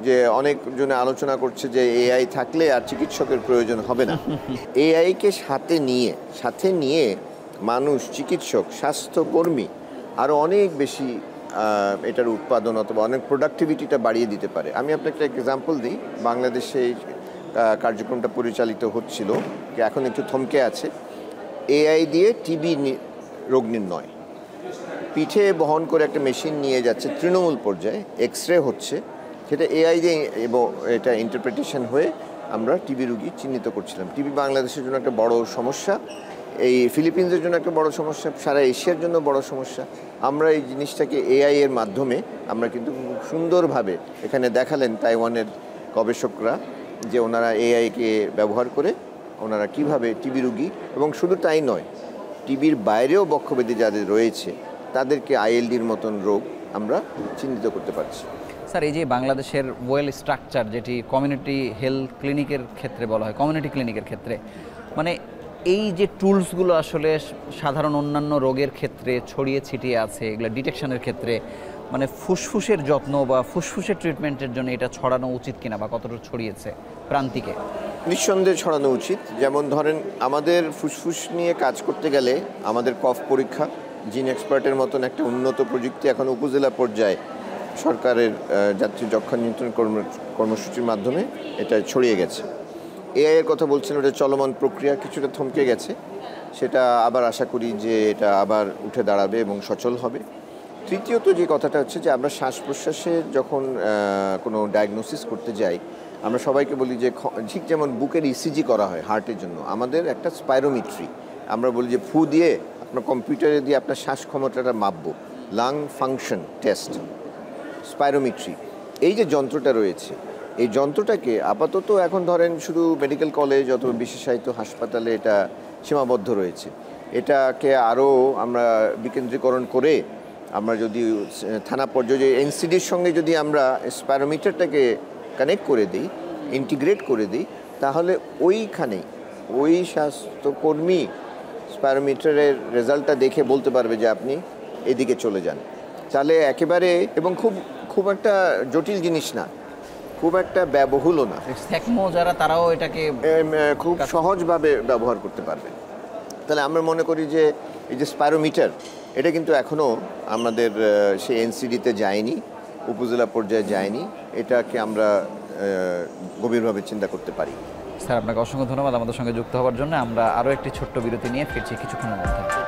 C: যে অনেকজনে আলোচনা করছে যে এআই থাকলে আর চিকিৎসকের প্রয়োজন হবে না। এআইকে সাথে নিয়ে মানুষ, চিকিৎসক, স্বাস্থ্যকর্মী আরও অনেক বেশি এটার উৎপাদন অথবা অনেক প্রোডাক্টিভিটিটা বাড়িয়ে দিতে পারে। আমি আপনাকে একটা এক্সাম্পল দিই। বাংলাদেশে এই কার্যক্রমটা পরিচালিত হচ্ছিল, এখন একটু থমকে আছে। এআই দিয়ে টিবি রোগ নির্ণয়, পিঠে বহন করে একটা মেশিন নিয়ে যাচ্ছে তৃণমূল পর্যায়ে, এক্স রে হচ্ছে, সেটা এআই দিয়ে এবং এটা ইন্টারপ্রিটেশন হয়ে আমরা টিবি রোগী চিহ্নিত করছিলাম। টিবি বাংলাদেশের জন্য একটা বড় সমস্যা, এই ফিলিপিন্সের জন্য একটা বড় সমস্যা, সারা এশিয়ার জন্য বড় সমস্যা। আমরা এই জিনিসটাকে এআই এর মাধ্যমে আমরা কিন্তু খুব সুন্দরভাবে এখানে দেখালেন তাইওয়ানের গবেষকরা যে ওনারা এআইকে ব্যবহার করে ওনারা কিভাবে টিবি রোগী, এবং শুধু তাই নয়, টিবির বাইরেও বক্ষব্যাধি যাদের রয়েছে তাদেরকে আইএলডির মতন রোগ আমরা চিহ্নিত করতে পারছি।
A: স্যার, এই যে বাংলাদেশের ওয়েল স্ট্রাকচার, যেটি কমিউনিটি হেলথ ক্লিনিকের ক্ষেত্রে বলা হয়, কমিউনিটি ক্লিনিকের ক্ষেত্রে, মানে এই যে টুলসগুলো আসলে সাধারণ অন্যান্য রোগের ক্ষেত্রে ছড়িয়ে ছিটিয়ে আছে, এগুলো ডিটেকশনের ক্ষেত্রে, মানে ফুসফুসের যত্ন বা ফুসফুসের ট্রিটমেন্টের জন্য এটা ছড়ানো উচিত কিনা বা কতটা ছড়িয়েছে প্রান্তিকে?
C: নিঃসন্দেহে ছড়ানো উচিত। যেমন ধরেন, আমাদের ফুসফুস নিয়ে কাজ করতে গেলে আমাদের কফ পরীক্ষা, জিন এক্সপার্টের মতন একটা উন্নত প্রযুক্তি এখন উপজেলা পর্যায়ে সরকারের যাত্রী যক্ষ্মা নিয়ন্ত্রণ কর্মসূচির মাধ্যমে এটা ছড়িয়ে গেছে। এআই এর কথা বলছেন, ওটা চলমান প্রক্রিয়া, কিছুটা থমকে গেছে, সেটা আবার আশা করি যে এটা আবার উঠে দাঁড়াবে এবং সচল হবে। তৃতীয়ত যে কথাটা হচ্ছে যে আমরা শ্বাস প্রশ্বাসের যখন কোনো ডায়াগনোসিস করতে যাই, আমরা সবাইকে বলি যে ঠিক যেমন বুকের ইসিজি করা হয় হার্টের জন্য, আমাদের একটা স্পাইরোমেট্রি, আমরা বলি যে ফু দিয়ে আপনার কম্পিউটারে দিয়ে আপনার শ্বাস ক্ষমতাটা মাপবো, লাং ফাংশন টেস্ট, স্পাইরোমেট্রি। এই যে যন্ত্রটা রয়েছে, এই যন্ত্রটাকে আপাতত এখন ধরেন শুধু মেডিকেল কলেজ অথবা বিশেষায়িত হাসপাতালে এটা সীমাবদ্ধ রয়েছে। এটাকে আরও আমরা বিকেন্দ্রীকরণ করে আমরা যদি থানা পর্যায়ে এনসিডির সঙ্গে যদি আমরা স্পাইরোমিটারটাকে কানেক্ট করে দিই, ইন্টিগ্রেট করে দিই, তাহলে ওইখানেই ওই স্বাস্থ্যকর্মী স্পাইরোমিটারের রেজাল্টটা দেখে বলতে পারবে যে আপনি এদিকে চলে যান। তাহলে একেবারে, এবং খুব একটা জটিল জিনিস না, খুব একটা ব্যয়বহুলও না,
A: যারা তারাও এটাকে
C: খুব সহজভাবে ব্যবহার করতে পারবে। তাহলে আমরা মনে করি যে এই যে স্পাইরোমিটার, এটা কিন্তু এখনও আমাদের সেই এনসিডিতে যায়নি, উপজেলা পর্যায়ে যায়নি, এটাকে আমরা গভীরভাবে চিন্তা করতে পারি।
A: স্যার, আপনাকে অসংখ্য ধন্যবাদ আমাদের সঙ্গে যুক্ত হওয়ার জন্য। আমরা আরও একটি ছোট্ট বিরতি নিয়ে ফিরছি কিছুক্ষণের মধ্যে।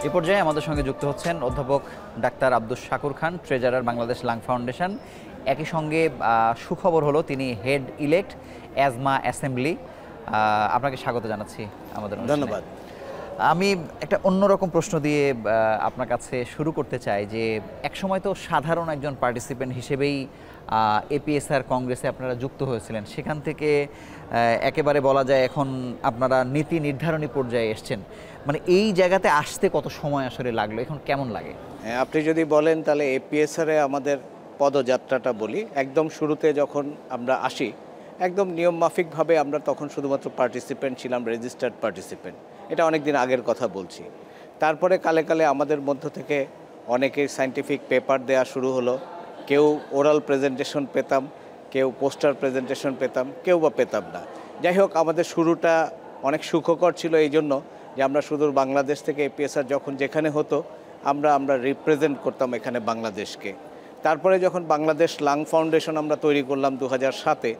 A: এ পর্যায়ে আমাদের সঙ্গে যুক্ত হচ্ছেন অধ্যাপক ডাক্তার আব্দুস শাকুর খান, ট্রেজারার বাংলাদেশ লাং ফাউন্ডেশন। একই সঙ্গে সুখবর হলো তিনি হেড ইলেক্ট অ্যাজমা অ্যাসেম্বলি। আপনাকে স্বাগত জানাচ্ছি আমাদের।
D: ধন্যবাদ।
A: আমি একটা অন্যরকম প্রশ্ন দিয়ে আপনার কাছে শুরু করতে চাই যে একসময় তো সাধারণ একজন পার্টিসিপেন্ট হিসেবেই এপিএসআর কংগ্রেসে আপনারা যুক্ত হয়েছিলেন, সেখান থেকে একেবারে বলা যায় এখন আপনারা নীতি নির্ধারণী পর্যায়ে এসছেন। মানে এই জায়গাতে আসতে কত সময় আসলে লাগলো, এখন কেমন লাগে?
D: হ্যাঁ, আপনি যদি বলেন তাহলে এপিএসআরে আমাদের পদযাত্রাটা বলি। একদম শুরুতে যখন আমরা আসি, একদম নিয়মমাফিকভাবে আমরা তখন শুধুমাত্র পার্টিসিপেন্ট ছিলাম, রেজিস্টার্ড পার্টিসিপেন্ট। এটা অনেক দিন আগের কথা বলছি। তারপরে কালে কালে আমাদের মধ্য থেকে অনেকেই সায়েন্টিফিক পেপার দেওয়া শুরু হলো। কেউ ওরাল প্রেজেন্টেশন পেতাম, কেউ পোস্টার প্রেজেন্টেশন পেতাম, কেউ বা পেতাম না। যাই হোক, আমাদের শুরুটা অনেক সুখকর ছিল এই জন্য যে আমরা সুদূর বাংলাদেশ থেকে এপিএসআর যখন যেখানে হতো আমরা রিপ্রেজেন্ট করতাম এখানে বাংলাদেশকে। তারপরে যখন বাংলাদেশ লাং ফাউন্ডেশন আমরা তৈরি করলাম 2007-এ,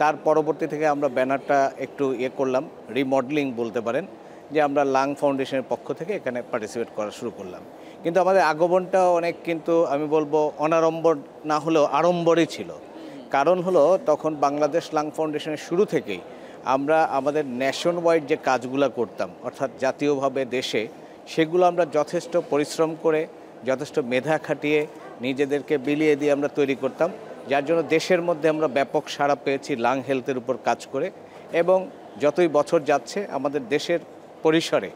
D: তার পরবর্তী থেকে আমরা ব্যানারটা একটু করলাম, রিমডেলিং বলতে পারেন, যে আমরা লাং ফাউন্ডেশনের পক্ষ থেকে এখানে পার্টিসিপেট করা শুরু করলাম। কিন্তু আমাদের আগমনটা অনেক, কিন্তু আমি বলবো অনাড়ম্বর না হলেও আড়ম্বরই ছিল। কারণ হলো তখন বাংলাদেশ লাং ফাউন্ডেশনের শুরু থেকেই আমরা আমাদের ন্যাশন ওয়াইড যে কাজগুলো করতাম, অর্থাৎ জাতীয়ভাবে দেশে, সেগুলো আমরা যথেষ্ট পরিশ্রম করে, যথেষ্ট মেধা খাটিয়ে, নিজেদেরকে বিলিয়ে দিয়ে আমরা তৈরি করতাম, যার জন্য দেশের মধ্যে আমরা ব্যাপক সাড়া পেয়েছি লাং হেলথের উপর কাজ করে। এবং যতই বছর যাচ্ছে আমাদের দেশের পরিসরে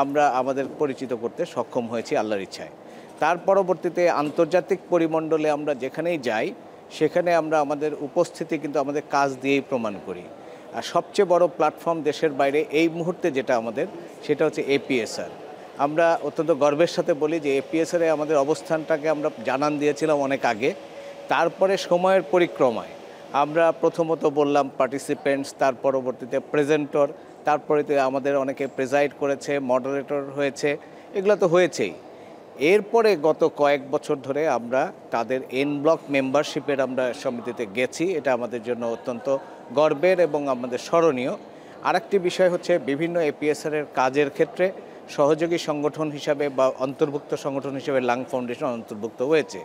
D: আমরা আমাদের পরিচিত করতে সক্ষম হয়েছি আল্লাহর ইচ্ছায়। তার পরবর্তীতে আন্তর্জাতিক পরিমণ্ডলে আমরা যেখানেই যাই সেখানে আমরা আমাদের উপস্থিতি কিন্তু আমাদের কাজ দিয়েই প্রমাণ করি। আর সবচেয়ে বড় প্ল্যাটফর্ম দেশের বাইরে এই মুহূর্তে যেটা আমাদের, সেটা হচ্ছে APSR। আমরা অত্যন্ত গর্বের সাথে বলি যে APSR-এ আমাদের অবস্থানটাকে আমরা জানান দিয়েছিলাম অনেক আগে। তারপরে সময়ের পরিক্রমায় আমরা প্রথমত বললাম পার্টিসিপেন্টস, তার পরবর্তীতে প্রেজেন্টর, তারপরে আমাদের অনেকে প্রেজাইড করেছে, মডারেটর হয়েছে, এগুলো তো হয়েছেই। এরপরে গত কয়েক বছর ধরে আমরা তাদের এন ব্লক মেম্বারশিপের আমরা সমিতিতে গেছি। এটা আমাদের জন্য অত্যন্ত গর্বের এবং আমাদের স্মরণীয়। আরেকটি বিষয় হচ্ছে বিভিন্ন APSR-এর কাজের ক্ষেত্রে সহযোগী সংগঠন হিসাবে বা অন্তর্ভুক্ত সংগঠন হিসেবে লাং ফাউন্ডেশন অন্তর্ভুক্ত হয়েছে।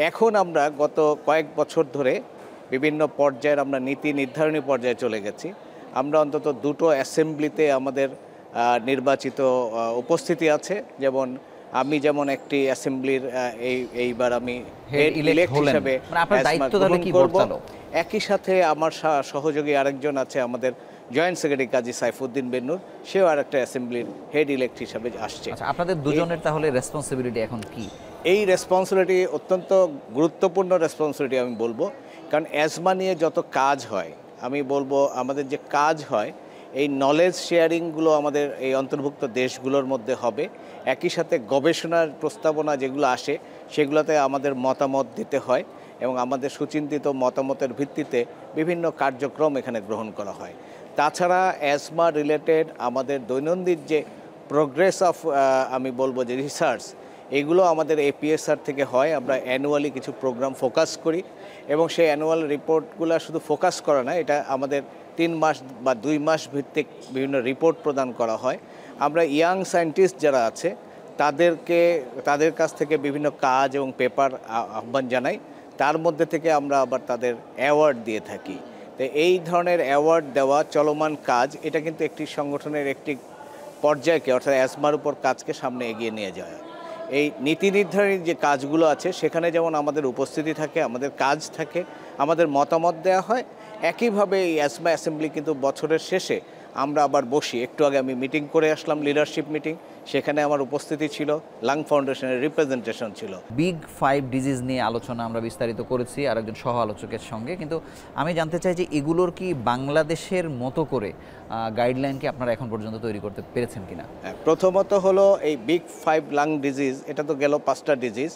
D: এখন আমরা গত কয়েক বছর ধরে বিভিন্ন পর্যায়ের আমরা নীতি নির্ধারণী পর্যায়ে চলে গেছি। আমরা অন্তত দুটো অ্যাসেম্বলিতে আমাদের নির্বাচিত উপস্থিতি আছে। আমি যেমন একটি অ্যাসেম্বলির এইবার আমি হেড ইলেক্ট হিসেবে করব। একই সাথে আমার সহযোগী আরেকজন আছে, আমাদের জয়েন্ট সেক্রেটারি কাজী সাইফুদ্দিন বেন্নুর, সেও আরেকটা অ্যাসেম্বলির হেড ইলেক্ট হিসাবে আসছে।
A: আপনাদের দুজনের তাহলে রেসপন্সিবিলিটি এখন কি?
D: এই রেসপন্সিবিলিটি অত্যন্ত গুরুত্বপূর্ণ রেসপন্সিবিলিটি আমি বলবো, কারণ অ্যাজমা নিয়ে যত কাজ হয়, আমি বলবো আমাদের যে কাজ হয় এই নলেজ শেয়ারিংগুলো আমাদের এই অন্তর্ভুক্ত দেশগুলোর মধ্যে হবে। একই সাথে গবেষণার প্রস্তাবনা যেগুলো আসে সেগুলোতে আমাদের মতামত দিতে হয় এবং আমাদের সুচিন্তিত মতামতের ভিত্তিতে বিভিন্ন কার্যক্রম এখানে গ্রহণ করা হয়। তাছাড়া অ্যাজমা রিলেটেড আমাদের দৈনন্দিন যে প্রোগ্রেস অফ আমি বলবো যে রিসার্চ, এগুলো আমাদের APSR থেকে হয়। আমরা অ্যানুয়ালি কিছু প্রোগ্রাম ফোকাস করি এবং সেই অ্যানুয়াল রিপোর্টগুলো শুধু ফোকাস করা না, এটা আমাদের 3 মাস বা 2 মাস ভিত্তিক বিভিন্ন রিপোর্ট প্রদান করা হয়। আমরা ইয়াং সায়েন্টিস্ট যারা আছে তাদের কাছ থেকে বিভিন্ন কাজ এবং পেপার আহ্বান জানাই। তার মধ্যে থেকে আমরা আবার তাদের অ্যাওয়ার্ড দিয়ে থাকি। তো এই ধরনের অ্যাওয়ার্ড দেওয়া চলমান কাজ, এটা কিন্তু একটি সংগঠনের একটি পর্যায়কে অর্থাৎ অ্যাজমার উপর কাজকে সামনে এগিয়ে নিয়ে যায়। এই নীতি নির্ধারণী যে কাজগুলো আছে সেখানে যেমন আমাদের উপস্থিতি থাকে, আমাদের কাজ থাকে, আমাদের মতামত দেওয়া হয়। একইভাবে এই অ্যাজমা অ্যাসেম্বলি কিন্তু বছরের শেষে আমরা আবার বসি। একটু আগে আমি মিটিং করে আসলাম, লিডারশিপ মিটিং, সেখানে আমার উপস্থিতি ছিল, লাং ফাউন্ডেশনের রিপ্রেজেন্টেশন ছিল।
A: বিগ 5 ডিজিজ নিয়ে আলোচনা আমরা বিস্তারিত করেছি আরেকজন সহ আলোচকের সঙ্গে, কিন্তু আমি জানতে চাই যে এগুলোর কি বাংলাদেশের মতো করে গাইডলাইন কি আপনারা এখন পর্যন্ত তৈরি করতে পেরেছেন কিনা?
D: প্রথমত হলো এই বিগ 5 লাং ডিজিজ, এটা তো গেল 5টা ডিজিজ।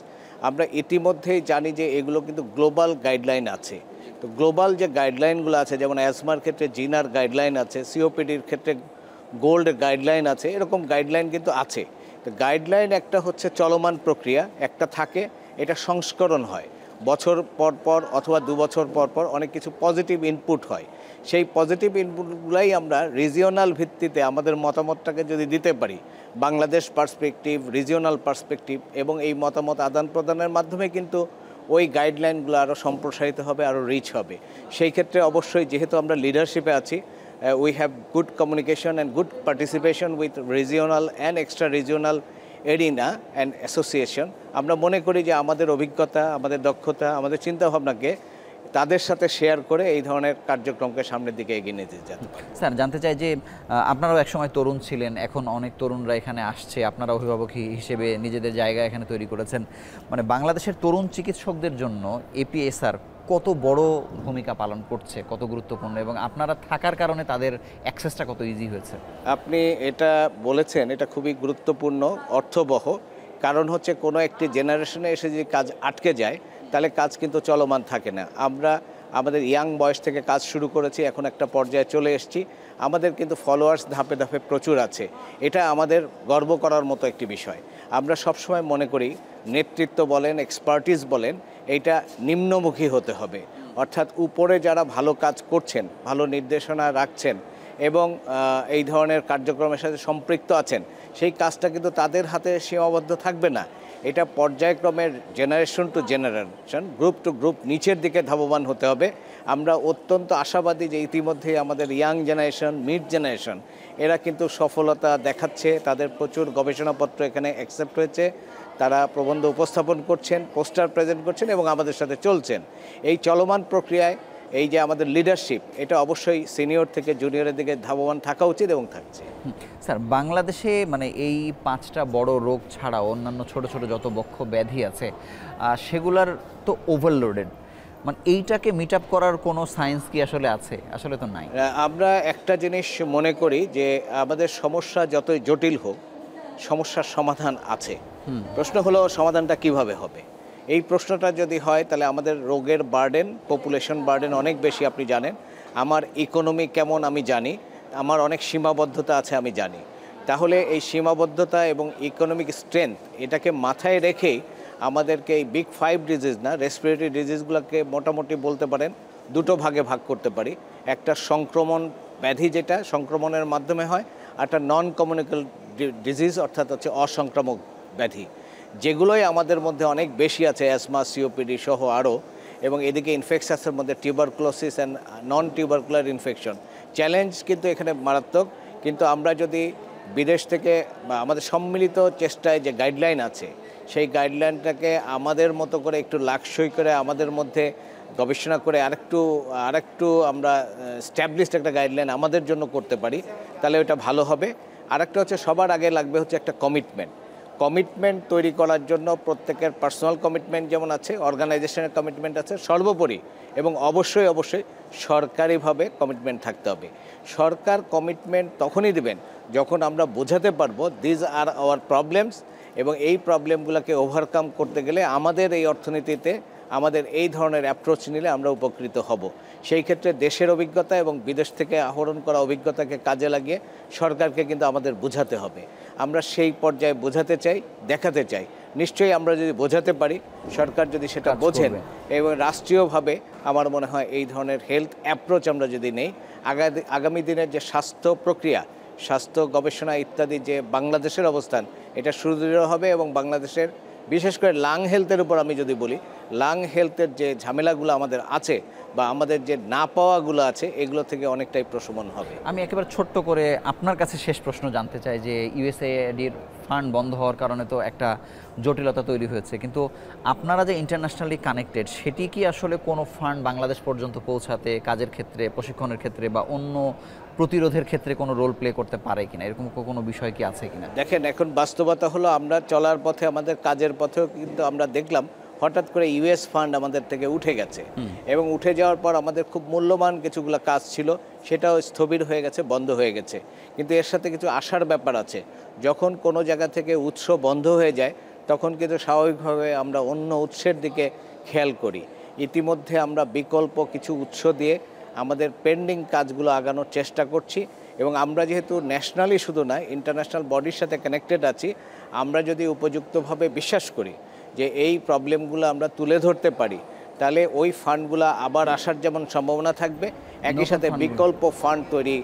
D: আমরা ইতিমধ্যেই জানি যে এগুলো কিন্তু গ্লোবাল গাইডলাইন আছে। তো গ্লোবাল যে গাইডলাইনগুলো আছে, যেমন অ্যাজমার ক্ষেত্রে জিনার গাইডলাইন আছে, COPD-র ক্ষেত্রে গোল্ড গাইডলাইন আছে, এরকম গাইডলাইন কিন্তু আছে। তো গাইডলাইন একটা হচ্ছে চলমান প্রক্রিয়া, একটা থাকে, এটা সংস্করণ হয় বছর পর পর অথবা 2 বছর পর পর অনেক কিছু পজিটিভ ইনপুট হয়। সেই পজিটিভ ইনপুটগুলাই আমরা রিজিওনাল ভিত্তিতে আমাদের মতামতটাকে যদি দিতে পারি, বাংলাদেশ পার্সপেক্টিভ, রিজিওনাল পার্সপেক্টিভ, এবং এই মতামত আদান প্রদানের মাধ্যমে কিন্তু ওই গাইডলাইনগুলো আরও সম্প্রসারিত হবে, আরও রিচ হবে। সেই ক্ষেত্রে অবশ্যই যেহেতু আমরা লিডারশিপে আছি, we have good communication and good participation with regional and extra regional arena and association. আমরা মনে করি যে আমাদের অভিজ্ঞতা, আমাদের দক্ষতা, আমাদের চিন্তাভাবনাকে তাদের সাথে শেয়ার করে এই ধরনের কার্যক্রমকে সামনের দিকে এগিয়ে নিয়ে যেতে পারি।
A: স্যার, জানতে চাই যে আপনারাও একসময় তরুণ ছিলেন, এখন অনেক তরুণরা এখানে আসছে, আপনারা অভিভাবক হিসেবে নিজেদের জায়গা এখানে তৈরি করেছেন। মানে বাংলাদেশের তরুণ চিকিৎসকদের জন্য APSR কত বড় ভূমিকা পালন করছে, কত গুরুত্বপূর্ণ, এবং আপনারা থাকার কারণে তাদের অ্যাক্সেসটা কত ইজি হয়েছে?
D: আপনি এটা বলেছেন, এটা খুবই গুরুত্বপূর্ণ, অর্থবহ। কারণ হচ্ছে কোনো একটি জেনারেশনে এসে যদি কাজ আটকে যায় তাহলে কাজ কিন্তু চলমান থাকে না। আমরা আমাদের ইয়াং বয়স থেকে কাজ শুরু করেছি, এখন একটা পর্যায়ে চলে এসেছি। আমাদের কিন্তু ফলোয়ার্স ধাপে ধাপে প্রচুর আছে, এটা আমাদের গর্ব করার মতো একটি বিষয়। আমরা সবসময় মনে করি নেতৃত্ব বলেন, এক্সপার্টিস বলেন, এইটা নিম্নমুখী হতে হবে। অর্থাৎ উপরে যারা ভালো কাজ করছেন, ভালো নির্দেশনা রাখছেন এবং এই ধরনের কার্যক্রমের সাথে সম্পৃক্ত আছেন, সেই কাজটা কিন্তু তাদের হাতে সীমাবদ্ধ থাকবে না। এটা পর্যায়ক্রমের generation to generation, group to group নিচের দিকে ধাবমান হতে হবে। আমরা অত্যন্ত আশাবাদী যে ইতিমধ্যেই আমাদের ইয়াং জেনারেশন, মিড জেনারেশন, এরা কিন্তু সফলতা দেখাচ্ছে। তাদের প্রচুর গবেষণাপত্র এখানে অ্যাকসেপ্ট হয়েছে, তারা প্রবন্ধ উপস্থাপন করছেন, পোস্টার প্রেজেন্ট করছেন এবং আমাদের সাথে চলছেন। এই চলমান প্রক্রিয়ায় এই যে আমাদের লিডারশিপ, এটা অবশ্যই সিনিয়র থেকে জুনিয়রের দিকে ধাবমান থাকা উচিত এবং থাকছে।
A: স্যার, বাংলাদেশে মানে এই 5টা বড় রোগ ছাড়াও অন্যান্য ছোট ছোট যত বক্ষ ব্যাধি আছে সেগুলার তো ওভারলোডেড, মানে এইটাকে মিট আপ করার কোনো সায়েন্স কি আসলে আছে? আসলে তো নাই।
D: আমরা একটা জিনিস মনে করি যে আমাদের সমস্যা যতই জটিল হোক, সমস্যার সমাধান আছে। প্রশ্ন হলো সমাধানটা কিভাবে হবে। এই প্রশ্নটা যদি হয় তাহলে আমাদের রোগের বার্ডেন, পপুলেশন বার্ডেন অনেক বেশি, আপনি জানেন। আমার ইকোনমি কেমন আমি জানি, আমার অনেক সীমাবদ্ধতা আছে আমি জানি। তাহলে এই সীমাবদ্ধতা এবং ইকোনমিক স্ট্রেংথ এটাকে মাথায় রেখেই আমাদেরকে এই বিগ 5 ডিজিজ না, রেসপিরেটরি ডিজিজগুলোকে মোটামুটি বলতে পারেন দুটো ভাগে ভাগ করতে পারি। একটা সংক্রমণ ব্যাধি যেটা সংক্রমণের মাধ্যমে হয়, একটা নন কমিউনিকেবল ডিজিজ অর্থাৎ হচ্ছে অসংক্রামক ব্যাধি, যেগুলোই আমাদের মধ্যে অনেক বেশি আছে, অ্যাসমা, সিওপিডি সহ আরও। এবং এদিকে ইনফেকশাসের মধ্যে tuberculosis and non tubercular infection. Challenge কিন্তু এখানে মারাত্মক। কিন্তু আমরা যদি বিদেশ থেকে বা আমাদের সম্মিলিত চেষ্টায় যে গাইডলাইন আছে, সেই গাইডলাইনটাকে আমাদের মতো করে একটু লাক্সই করে আমাদের মধ্যে গবেষণা করে আরেকটু আমরা স্ট্যাবলিশড একটা গাইডলাইন আমাদের জন্য করতে পারি, তাহলে ওটা ভালো হবে। আরেকটা হচ্ছে সবার আগে লাগবে হচ্ছে একটা কমিটমেন্ট তৈরি করার জন্য প্রত্যেকের পার্সোনাল কমিটমেন্ট যেমন আছে, অর্গানাইজেশনের কমিটমেন্ট আছে, সর্বোপরি এবং অবশ্যই সরকারিভাবে কমিটমেন্ট থাকতে হবে। সরকার কমিটমেন্ট তখনই দেবেন যখন আমরা বোঝাতে পারবো দিজ আর আওয়ার প্রবলেমস, এবং এই প্রবলেমগুলোকে ওভারকাম করতে গেলে আমাদের এই অর্থনীতিতে আমাদের এই ধরনের অ্যাপ্রোচ নিলে আমরা উপকৃত হব। সেই ক্ষেত্রে দেশের অভিজ্ঞতা এবং বিদেশ থেকে আহরণ করা অভিজ্ঞতাকে কাজে লাগিয়ে সরকারকে কিন্তু আমাদের বোঝাতে হবে। আমরা সেই পর্যায়ে বোঝাতে চাই, দেখাতে চাই। নিশ্চয়ই আমরা যদি বোঝাতে পারি, সরকার যদি সেটা বোঝেন এবং রাষ্ট্রীয়ভাবে আমার মনে হয় এই ধরনের হেলথ অ্যাপ্রোচ আমরা যদি নেই, আগামী দিনের যে স্বাস্থ্য প্রক্রিয়া, স্বাস্থ্য গবেষণা ইত্যাদি যে বাংলাদেশের অবস্থান, এটা সুদৃঢ় হবে। এবং বাংলাদেশের বিশেষ করে লাং হেলথের উপর আমি যদি বলি, লাং হেলথের যে ঝামেলাগুলো আমাদের আছে বা আমাদের যে না পাওয়াগুলো আছে, এগুলো থেকে অনেকটাই প্রশমন হবে।
A: আমি একেবারে ছোট্ট করে আপনার কাছে শেষ প্রশ্ন জানতে চাই যে ইউএসএআইডির ফান্ড বন্ধ হওয়ার কারণে তো একটা জটিলতা তৈরি হয়েছে, কিন্তু আপনারা যে ইন্টারন্যাশনালি কানেক্টেড, সেটি কি আসলে কোনো ফান্ড বাংলাদেশ পর্যন্ত পৌঁছাতে কাজের ক্ষেত্রে, প্রশিক্ষণের ক্ষেত্রে বা অন্য প্রতিরোধের ক্ষেত্রে কোনো রোল প্লে করতে পারে কিনা, এরকম কোনো বিষয় কি আছে কিনা?
D: দেখেন, এখন বাস্তবতা হলো আমরা চলার পথে, আমাদের কাজের পথেও কিন্তু আমরা দেখলাম হঠাৎ করে ইউএস ফান্ড আমাদের থেকে উঠে গেছে, এবং উঠে যাওয়ার পর আমাদের খুব মূল্যবান কিছুগুলো কাজ ছিল, সেটাও স্থবির হয়ে গেছে, বন্ধ হয়ে গেছে। কিন্তু এর সাথে কিছু আশার ব্যাপার আছে। যখন কোনো জায়গা থেকে উৎস বন্ধ হয়ে যায়, তখন কিন্তু স্বাভাবিকভাবে আমরা অন্য উৎসের দিকে খেয়াল করি। ইতিমধ্যে আমরা বিকল্প কিছু উৎস দিয়ে আমাদের পেন্ডিং কাজগুলো আগানোর চেষ্টা করছি। এবং আমরা যেহেতু ন্যাশনালি শুধু নয়, ইন্টারন্যাশনাল বডির সাথে কানেক্টেড আছি, আমরা যদি উপযুক্তভাবে বিশ্বাস করি যে এই প্রবলেমগুলো আমরা তুলে ধরতে পারি, তাহলে ওই ফান্ডগুলো আবার আসার যেমন সম্ভাবনা থাকবে, একই সাথে বিকল্প ফান্ড তৈরি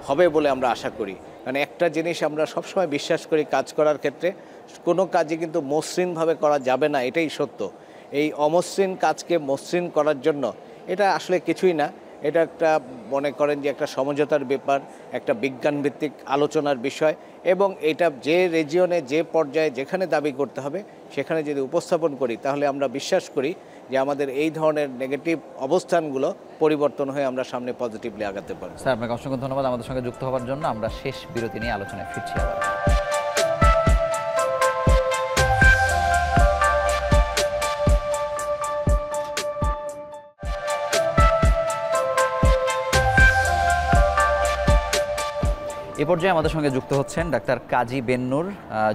D: হবে বলে আমরা আশা করি। মানে একটা জিনিস আমরা সবসময় বিশ্বাস করি কাজ করার ক্ষেত্রে, কোনো কাজই কিন্তু মসৃণভাবে করা যাবে না, এটাই সত্য। এই অমসৃণ কাজকে মসৃণ করার জন্য এটা আসলে কিছুই না, এটা একটা মনে করেন যে একটা সমঝোতার ব্যাপার, একটা বিজ্ঞানভিত্তিক আলোচনার বিষয়। এবং এটা যে রিজিয়নে, যে পর্যায়ে, যেখানে দাবি করতে হবে সেখানে যদি উপস্থাপন করি, তাহলে আমরা বিশ্বাস করি যে আমাদের এই ধরনের নেগেটিভ অবস্থানগুলো পরিবর্তন হয়ে আমরা সামনে পজিটিভলি আগাতে পারি।
A: স্যার, আপনাকে অসংখ্য ধন্যবাদ আমাদের সঙ্গে যুক্ত হওয়ার জন্য। আমরা শেষ বিরতি নিয়ে আলোচনায় ফিরছি আবার। এ পর্যায়ে আমাদের সঙ্গে যুক্ত হচ্ছেন doctor Kazi Bennur,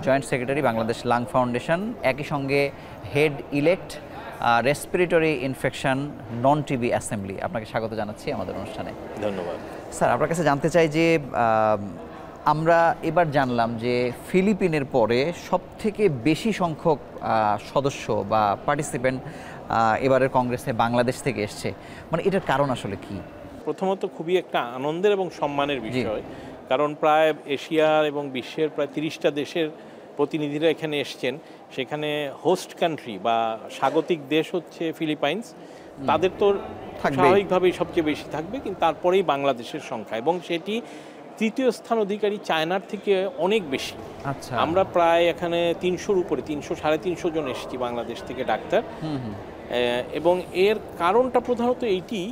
A: joint secretary Bangladesh lung foundation, একই সঙ্গে head elect respiratory infection non TB assembly. আপনাকে স্বাগত জানাচ্ছি আমাদের অনুষ্ঠানে।
D: ধন্যবাদ।
A: স্যার, আপনার কাছে জানতে চাই যে আমরা এবার জানলাম যে ফিলিপিনের পরে সবথেকে বেশি সংখ্যক সদস্য বা পার্টিসিপেন্ট এবারের কংগ্রেসে বাংলাদেশ থেকে এসছে, মানে এটার কারণ আসলে কি?
E: প্রথমত খুবই একটা আনন্দের এবং সম্মানের বিষয়, কারণ প্রায় এশিয়ার এবং বিশ্বের প্রায় 30টা দেশের প্রতিনিধিরা এখানে এসছেন। সেখানে হোস্ট কান্ট্রি বা স্বাগতিক দেশ হচ্ছে ফিলিপাইন্স, তাদের তো স্বাভাবিকভাবেই সবচেয়ে বেশি থাকবে, কিন্তু তারপরেই বাংলাদেশের সংখ্যা, এবং সেটি তৃতীয় স্থান অধিকারী চায়নার থেকে অনেক বেশি।
A: আচ্ছা,
E: আমরা প্রায় এখানে 300-র উপরে, 300-350 জন এসেছি বাংলাদেশ থেকে ডাক্তার। এবং এর কারণটা প্রধানত এইটি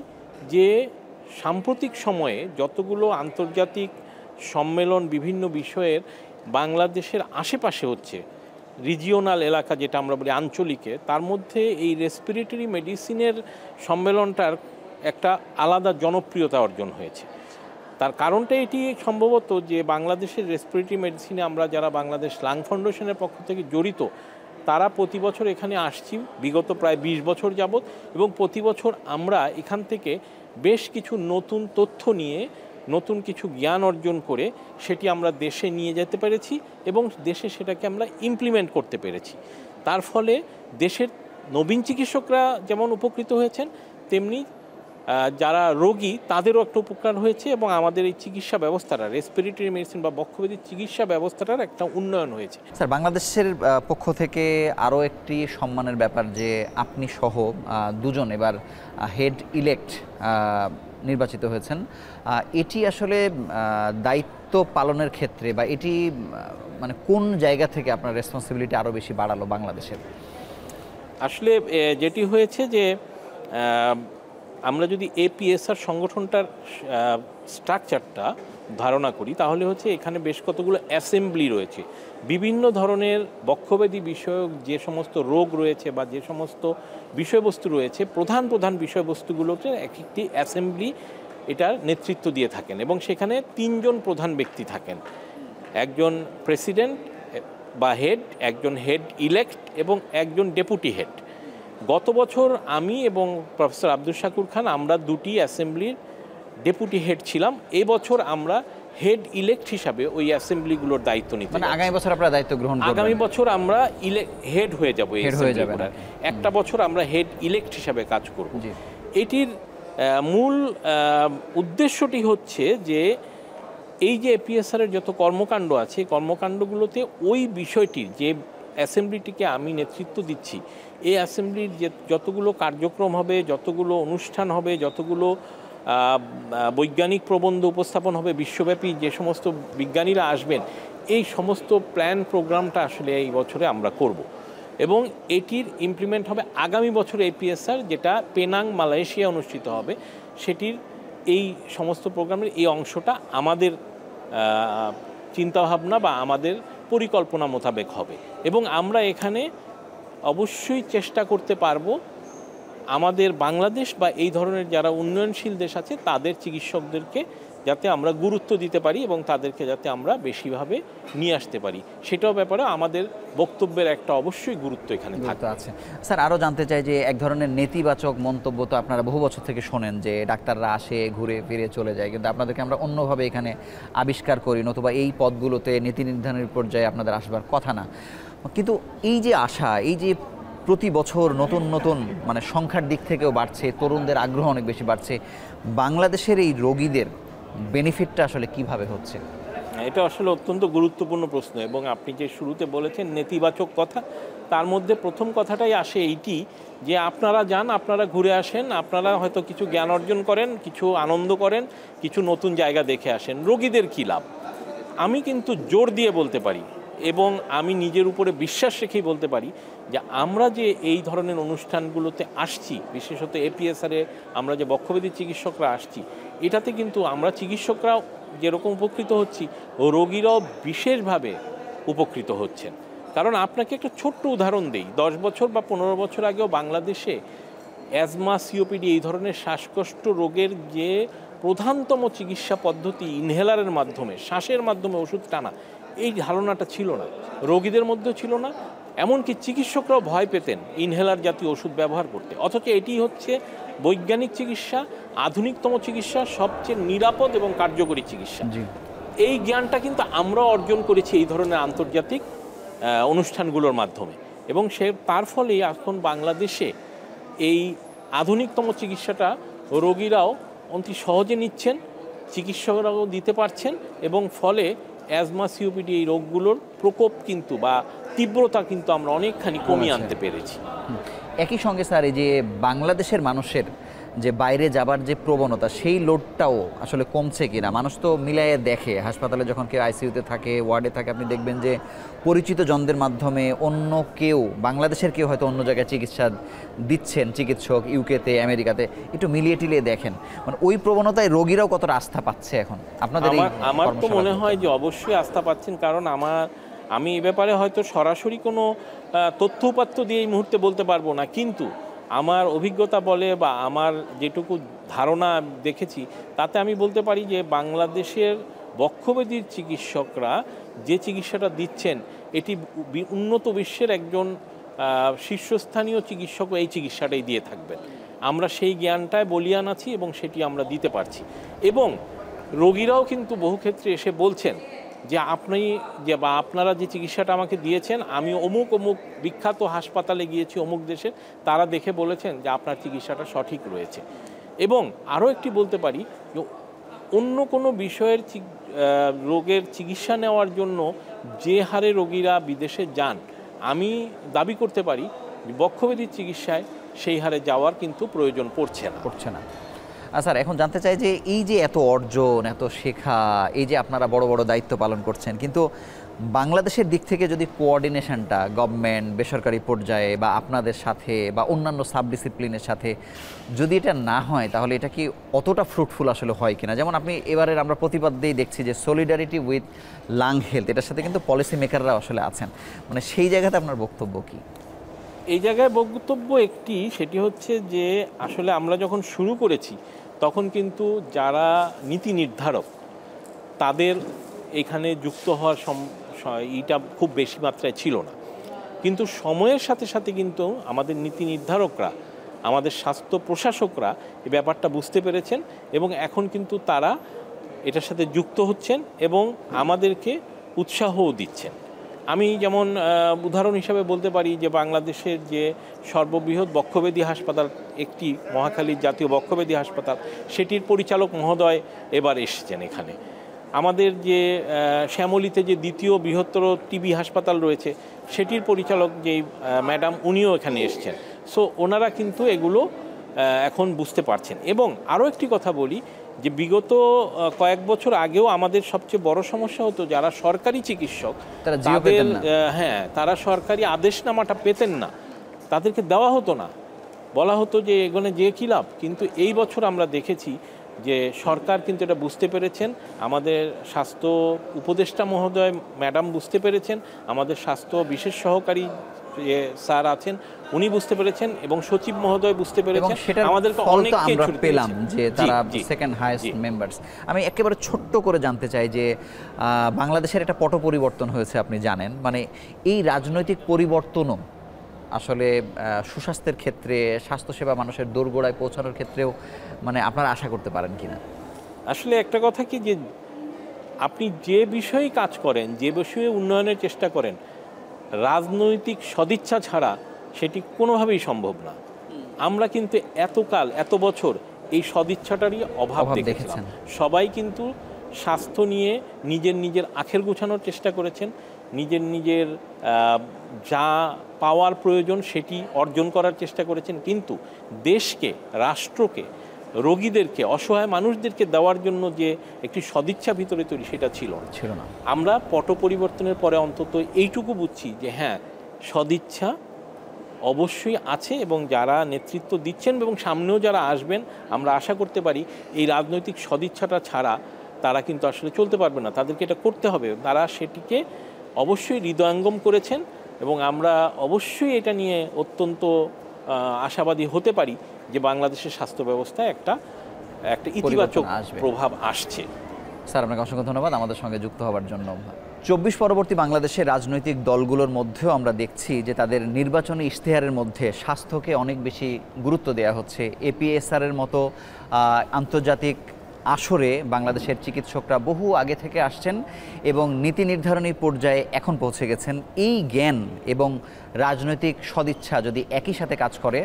E: যে সাম্প্রতিক সময়ে যতগুলো আন্তর্জাতিক সম্মেলন বিভিন্ন বিষয়ের বাংলাদেশের আশেপাশে হচ্ছে, রিজিওনাল এলাকা যেটা আমরা বলি আঞ্চলিকে, তার মধ্যে এই রেসপিরেটরি মেডিসিনের সম্মেলনটার একটা আলাদা জনপ্রিয়তা অর্জন হয়েছে। তার কারণটা এটি সম্ভবত যে বাংলাদেশের রেসপিরেটরি মেডিসিনে আমরা যারা বাংলাদেশ লাং ফাউন্ডেশনের পক্ষ থেকে জড়িত, তারা প্রতি বছর এখানে আসছি বিগত প্রায় 20 বছর যাবৎ, এবং প্রতি বছর আমরা এখান থেকে বেশ কিছু নতুন তথ্য নিয়ে নতুন কিছু জ্ঞান অর্জন করে সেটি আমরা দেশে নিয়ে যেতে পেরেছি এবং দেশে সেটাকে আমরা ইমপ্লিমেন্ট করতে পেরেছি। তার ফলে দেশের নবীন চিকিৎসকরা যেমন উপকৃত হয়েছেন, তেমনি যারা রোগী তাদেরও একটা উপকার হয়েছে এবং আমাদের এই চিকিৎসা ব্যবস্থাটা, রেসপিরেটরি মেডিসিন বা বক্ষব্যাধির চিকিৎসা ব্যবস্থাটার একটা উন্নয়ন হয়েছে।
A: স্যার, বাংলাদেশের পক্ষ থেকে আরও একটি সম্মানের ব্যাপার যে আপনি সহ দুজন এবার হেড ইলেক্ট নির্বাচিত হয়েছেন। এটি আসলে দায়িত্ব পালনের ক্ষেত্রে বা এটি মানে কোন জায়গা থেকে আপনার রেসপন্সিবিলিটি আরও বেশি বাড়ালো বাংলাদেশের?
E: আসলে যেটি হয়েছে যে আমরা যদি এপিএসআর সংগঠনটার স্ট্রাকচারটা ধারণা করি, তাহলে হচ্ছে এখানে বেশ কতগুলো অ্যাসেম্বলি রয়েছে। বিভিন্ন ধরনের বক্ষব্যাধি বিষয়ক যে সমস্ত রোগ রয়েছে বা যে সমস্ত বিষয়বস্তু রয়েছে, প্রধান প্রধান বিষয়বস্তুগুলোতে একটি অ্যাসেম্বলি এটার নেতৃত্ব দিয়ে থাকেন এবং সেখানে 3 জন প্রধান ব্যক্তি থাকেন, একজন প্রেসিডেন্ট বা হেড, একজন হেড ইলেক্ট এবং একজন ডেপুটি হেড। গত বছর আমি এবং প্রফেসর আব্দুল শাকুর খান আমরা দুটি অ্যাসেম্বলির ডেপুটি হেড ছিলাম। এবছর আমরা হেড ইলেক্ট হিসাবে ওই অ্যাসেম্বলিগুলোর দায়িত্ব নিতে,
A: মানে আগামী বছর আপনারা দায়িত্ব গ্রহণ করবেন?
E: আগামী বছর আমরা হেড হয়ে যাব। একটা বছর আমরা হেড ইলেক্ট হিসাবে কাজ করব। এটির মূল উদ্দেশ্যটি হচ্ছে যে এই যে এপিএসআরের যত কর্মকাণ্ড আছে, কর্মকাণ্ডগুলোতে ওই বিষয়টির যে অ্যাসেম্বলিটিকে আমি নেতৃত্ব দিচ্ছি, এই অ্যাসেম্বলির যে যতগুলো কার্যক্রম হবে, যতগুলো অনুষ্ঠান হবে, যতগুলো বৈজ্ঞানিক প্রবন্ধ উপস্থাপন হবে, বিশ্বব্যাপী যে সমস্ত বিজ্ঞানীরা আসবেন, এই সমস্ত প্ল্যান প্রোগ্রামটা আসলে এই বছরে আমরা করব এবং এটির ইমপ্লিমেন্ট হবে আগামী বছর এপিএসআর যেটা পেনাং মালয়েশিয়া অনুষ্ঠিত হবে, সেটির এই সমস্ত প্রোগ্রামের এই অংশটা আমাদের চিন্তাভাবনা বা আমাদের পরিকল্পনা মোতাবেক হবে এবং আমরা এখানে অবশ্যই চেষ্টা করতে পারবো আমাদের বাংলাদেশ বা এই ধরনের যারা উন্নয়নশীল দেশ আছে তাদের চিকিৎসকদেরকে যাতে আমরা গুরুত্ব দিতে পারি এবং তাদেরকে যাতে আমরা বেশিভাবে নিয়ে আসতে পারি, সেটাও ব্যাপারে আমাদের বক্তব্যের একটা অবশ্যই গুরুত্ব এখানে
A: আছে। স্যার, আরও জানতে চাই যে এক ধরনের নেতিবাচক মন্তব্য তো আপনারা বহু বছর থেকে শোনেন যে ডাক্তাররা আসে ঘুরে ফিরে চলে যায়, কিন্তু আপনাদেরকে আমরা অন্যভাবে এখানে আবিষ্কার করি, নতুবা এই পদগুলোতে নীতি নির্ধারণের পর্যায়ে আপনাদের আসবার কথা না। কিন্তু এই যে আশা, এই যে প্রতি বছর নতুন নতুন মানে সংখ্যার দিক থেকেও বাড়ছে, তরুণদের আগ্রহ অনেক বেশি বাড়ছে, বাংলাদেশের এই রোগীদের বেনিফিটটা আসলে কিভাবে হচ্ছে?
E: এটা আসলে অত্যন্ত গুরুত্বপূর্ণ প্রশ্ন এবং আপনি যে শুরুতে বলেছেন নেতিবাচক কথা, তার মধ্যে প্রথম কথাটাই আসে এইটি যে আপনারা যান, আপনারা ঘুরে আসেন, আপনারা হয়তো কিছু জ্ঞান অর্জন করেন, কিছু আনন্দ করেন, কিছু নতুন জায়গা দেখে আসেন, রোগীদের কী লাভ? আমি কিন্তু জোর দিয়ে বলতে পারি এবং আমি নিজের উপরে বিশ্বাস রেখেই বলতে পারি যে আমরা যে এই ধরনের অনুষ্ঠানগুলোতে আসছি, বিশেষত এপিএসআরে আমরা যে বক্ষব্যাধি চিকিৎসকরা আসছি, এটাতে কিন্তু আমরা চিকিৎসকরাও যেরকম উপকৃত হচ্ছি, রোগীরাও বিশেষভাবে উপকৃত হচ্ছেন। কারণ আপনাকে একটা ছোট্ট উদাহরণ দেই, 10 বছর বা 15 বছর আগেও বাংলাদেশে অ্যাজমা, সিওপিডি এই ধরনের শ্বাসকষ্ট রোগের যে প্রধানতম চিকিৎসা পদ্ধতি ইনহেলারের মাধ্যমে, শ্বাসের মাধ্যমে ওষুধ টানা, এই ধারণাটা ছিল না, রোগীদের মধ্যেও ছিল না, এমনকি চিকিৎসকরাও ভয় পেতেন ইনহেলার জাতীয় ওষুধ ব্যবহার করতে। অথচ এটি হচ্ছে বৈজ্ঞানিক চিকিৎসা, আধুনিকতম চিকিৎসা, সবচেয়ে নিরাপদ এবং কার্যকরী চিকিৎসা। এই জ্ঞানটা কিন্তু আমরাও অর্জন করেছি এই ধরনের আন্তর্জাতিক অনুষ্ঠানগুলোর মাধ্যমে এবং তার ফলে এখন বাংলাদেশে এই আধুনিকতম চিকিৎসাটা রোগীরাও অতি সহজে নিচ্ছেন, চিকিৎসকরাও দিতে পারছেন এবং ফলে অ্যাজমা, সিওপিডি এই রোগগুলোর প্রকোপ কিন্তু বা তীব্রতা কিন্তু আমরা অনেকখানি কমিয়ে আনতে পেরেছি।
A: একই সঙ্গে স্যার, এই যে বাংলাদেশের মানুষের যে বাইরে যাবার যে প্রবণতা সেই লোডটাও আসলে কমছে কিনা? মানুষ তো মিলাইয়ে দেখে, হাসপাতালে যখন কেউ আইসিইউতে থাকে, ওয়ার্ডে থাকে, আপনি দেখবেন যে পরিচিত জনদের মাধ্যমে অন্য কেউ, বাংলাদেশের কেউ হয়তো অন্য জায়গায় চিকিৎসা দিচ্ছেন চিকিৎসক, ইউকেতে, আমেরিকাতে, একটু মিলিয়ে টিলিয়ে দেখেন, মানে ওই প্রবণতায় রোগীরাও কতটা আস্থা পাচ্ছে এখন আপনাদের?
E: আমার তো মনে হয় যে অবশ্যই আস্থা পাচ্ছেন, কারণ আমি এ ব্যাপারে হয়তো সরাসরি কোনো তথ্য উপাত্ত দিয়ে এই মুহূর্তে বলতে পারবো না, কিন্তু আমার অভিজ্ঞতা বলে বা আমার যেটুকু ধারণা দেখেছি তাতে আমি বলতে পারি যে বাংলাদেশের বক্ষব্যাধির চিকিৎসকরা যে চিকিৎসাটা দিচ্ছেন এটি উন্নত বিশ্বের একজন শীর্ষস্থানীয় চিকিৎসকও এই চিকিৎসাটাই দিয়ে থাকবেন। আমরা সেই জ্ঞানটায় বলিয়ান আছি এবং সেটি আমরা দিতে পারছি, এবং রোগীরাও কিন্তু বহু ক্ষেত্রে এসে বলছেন যে আপনারা যে চিকিৎসাটা আমাকে দিয়েছেন, আমি অমুক অমুক বিখ্যাত হাসপাতালে গিয়েছি অমুক দেশে, তারা দেখে বলেছেন যে আপনার চিকিৎসাটা সঠিক রয়েছে। এবং আরও একটি বলতে পারি যে অন্য কোনো বিষয়ের রোগের চিকিৎসা নেওয়ার জন্য যে হারে রোগীরা বিদেশে যান, আমি দাবি করতে পারি বক্ষব্যাধির চিকিৎসায় সেই হারে যাওয়ার কিন্তু প্রয়োজন পড়ছে না।
A: স্যার, এখন জানতে চাই যে এই যে এত অর্জন, এত শেখা, এই যে আপনারা বড় বড় দায়িত্ব পালন করছেন, কিন্তু বাংলাদেশের দিক থেকে যদি কোঅর্ডিনেশনটা গভর্নমেন্ট, বেসরকারি পর্যায়ে বা আপনাদের সাথে বা অন্যান্য সাব ডিসিপ্লিনের সাথে যদি এটা না হয়, তাহলে এটা কি অতটা ফ্রুটফুল আসলে হয় কিনা? যেমন আপনি এবারের আমরা প্রতিবাদ দিয়েই দেখছি যে সলিডারিটি উইথ লাং হেলথ, এটার সাথে কিন্তু পলিসি মেকাররা আসলে আছেন, মানে সেই জায়গাতে আপনার বক্তব্য কি?
E: এই জায়গায় বক্তব্য একটি, সেটি হচ্ছে যে আসলে আমরা যখন শুরু করেছি তখন কিন্তু যারা নীতি নির্ধারক তাদের এখানে যুক্ত হওয়ার এইটা খুব বেশি মাত্রায় ছিল না, কিন্তু সময়ের সাথে সাথে কিন্তু আমাদের নীতি নির্ধারকরা, আমাদের স্বাস্থ্য প্রশাসকরা এই ব্যাপারটা বুঝতে পেরেছেন এবং এখন কিন্তু তারা এটার সাথে যুক্ত হচ্ছেন এবং আমাদেরকে উৎসাহও দিচ্ছেন। আমি যেমন উদাহরণ হিসাবে বলতে পারি যে বাংলাদেশের যে সর্ববৃহৎ বক্ষব্যাধি হাসপাতাল, একটি মহাখালীর জাতীয় বক্ষব্যাধি হাসপাতাল, সেটির পরিচালক মহোদয় এবার এসেছেন এখানে। আমাদের যে শ্যামলীতে যে দ্বিতীয় বৃহত্তর টিবি হাসপাতাল রয়েছে, সেটির পরিচালক যেই ম্যাডাম, উনিও এখানে এসেছেন। সো ওনারা কিন্তু এগুলো এখন বুঝতে পারছেন। এবং আরও একটি কথা বলি যে বিগত কয়েক বছর আগেও আমাদের সবচেয়ে বড় সমস্যা হতো যারা সরকারি চিকিৎসক, তারা সরকারি আদেশনামাটা পেতেন না, তাদেরকে দেওয়া হতো না, বলা হতো যে এখানে যে কী লাভ। কিন্তু এই বছর আমরা দেখেছি যে সরকার কিন্তু এটা বুঝতে পেরেছেন, আমাদের স্বাস্থ্য উপদেষ্টা মহোদয় ম্যাডাম বুঝতে পেরেছেন, আমাদের স্বাস্থ্য বিশেষ সহকারী যে স্যার আছেন উনি বুঝতে পেরেছেন এবং সচিব মহোদয় বুঝতে পেরেছেন। আমাদেরকে অনেককে
A: আমরা পেলাম যে তারা সেকেন্ড হাইয়েস্ট মেম্বারস। আমি একেবারে ছোট্ট করে জানতে চাই যে বাংলাদেশের একটা পট পরিবর্তন হয়েছে, আপনি জানেন, মানে এই রাজনৈতিক পরিবর্তনও আসলে সুস্বাস্থ্যের ক্ষেত্রে, স্বাস্থ্যসেবা মানুষের দোরগোড়ায় পৌঁছানোর ক্ষেত্রেও মানে আপনারা আশা করতে পারেন কিনা?
E: আসলে একটা কথা কি, যে আপনি যে বিষয়ে কাজ করেন, যে বিষয়ে উন্নয়নের চেষ্টা করেন, রাজনৈতিক সদিচ্ছা ছাড়া সেটি কোনোভাবেই সম্ভব না। আমরা কিন্তু এত বছর এই সদিচ্ছাটারই অভাব দেখেছিলাম। সবাই কিন্তু স্বাস্থ্য নিয়ে নিজের আখের গোছানোর চেষ্টা করেছেন, নিজের যা পাওয়ার প্রয়োজন সেটি অর্জন করার চেষ্টা করেছেন, কিন্তু দেশকে, রাষ্ট্রকে, রোগীদেরকে, অসহায় মানুষদেরকে দেওয়ার জন্য যে একটি সদিচ্ছা ভিতরে তৈরি, সেটা ছিল না। আমরা পট পরিবর্তনের পরে অন্তত এইটুকু বুঝছি যে হ্যাঁ, সদিচ্ছা অবশ্যই আছে এবং যারা নেতৃত্ব দিচ্ছেন এবং সামনেও যারা আসবেন, আমরা আশা করতে পারি এই রাজনৈতিক সদিচ্ছাটা ছাড়া তারা কিন্তু আসলে চলতে পারবে না, তাদেরকে এটা করতে হবে। তারা সেটিকে অবশ্যই হৃদয়ঙ্গম করেছেন এবং আমরা অবশ্যই এটা নিয়ে অত্যন্ত আশাবাদী হতে পারি যে বাংলাদেশের স্বাস্থ্য ব্যবস্থায় একটা ইতিবাচক প্রভাব আসছে।
A: স্যার, আপনাকে অসংখ্য ধন্যবাদ আমাদের সঙ্গে যুক্ত হওয়ার জন্য। 24 পরবর্তী বাংলাদেশের রাজনৈতিক দলগুলোর মধ্যেও আমরা দেখছি যে তাদের নির্বাচনী ইশতেহারের মধ্যে স্বাস্থ্যকে অনেক বেশি গুরুত্ব দেওয়া হচ্ছে। এপিএসআরের মতো আন্তর্জাতিক আসরে বাংলাদেশের চিকিৎসকরা বহু আগে থেকে আসছেন এবং নীতি নির্ধারণী পর্যায়ে এখন পৌঁছে গেছেন। এই জ্ঞান এবং রাজনৈতিক সদিচ্ছা যদি একই সাথে কাজ করে,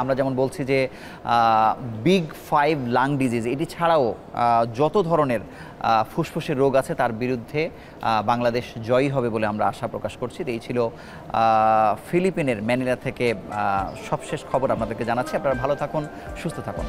A: আমরা যেমন বলছি যে বিগ 5 লাং ডিজিজ, এটি ছাড়াও যত ধরনের ফুসফুসের রোগ আছে তার বিরুদ্ধে বাংলাদেশ জয়ী হবে বলে আমরা আশা প্রকাশ করছি। এই ছিল ফিলিপিনের ম্যানিলা থেকে সবশেষ খবর আপনাদেরকে জানাচ্ছি। আপনারা ভালো থাকুন, সুস্থ থাকুন।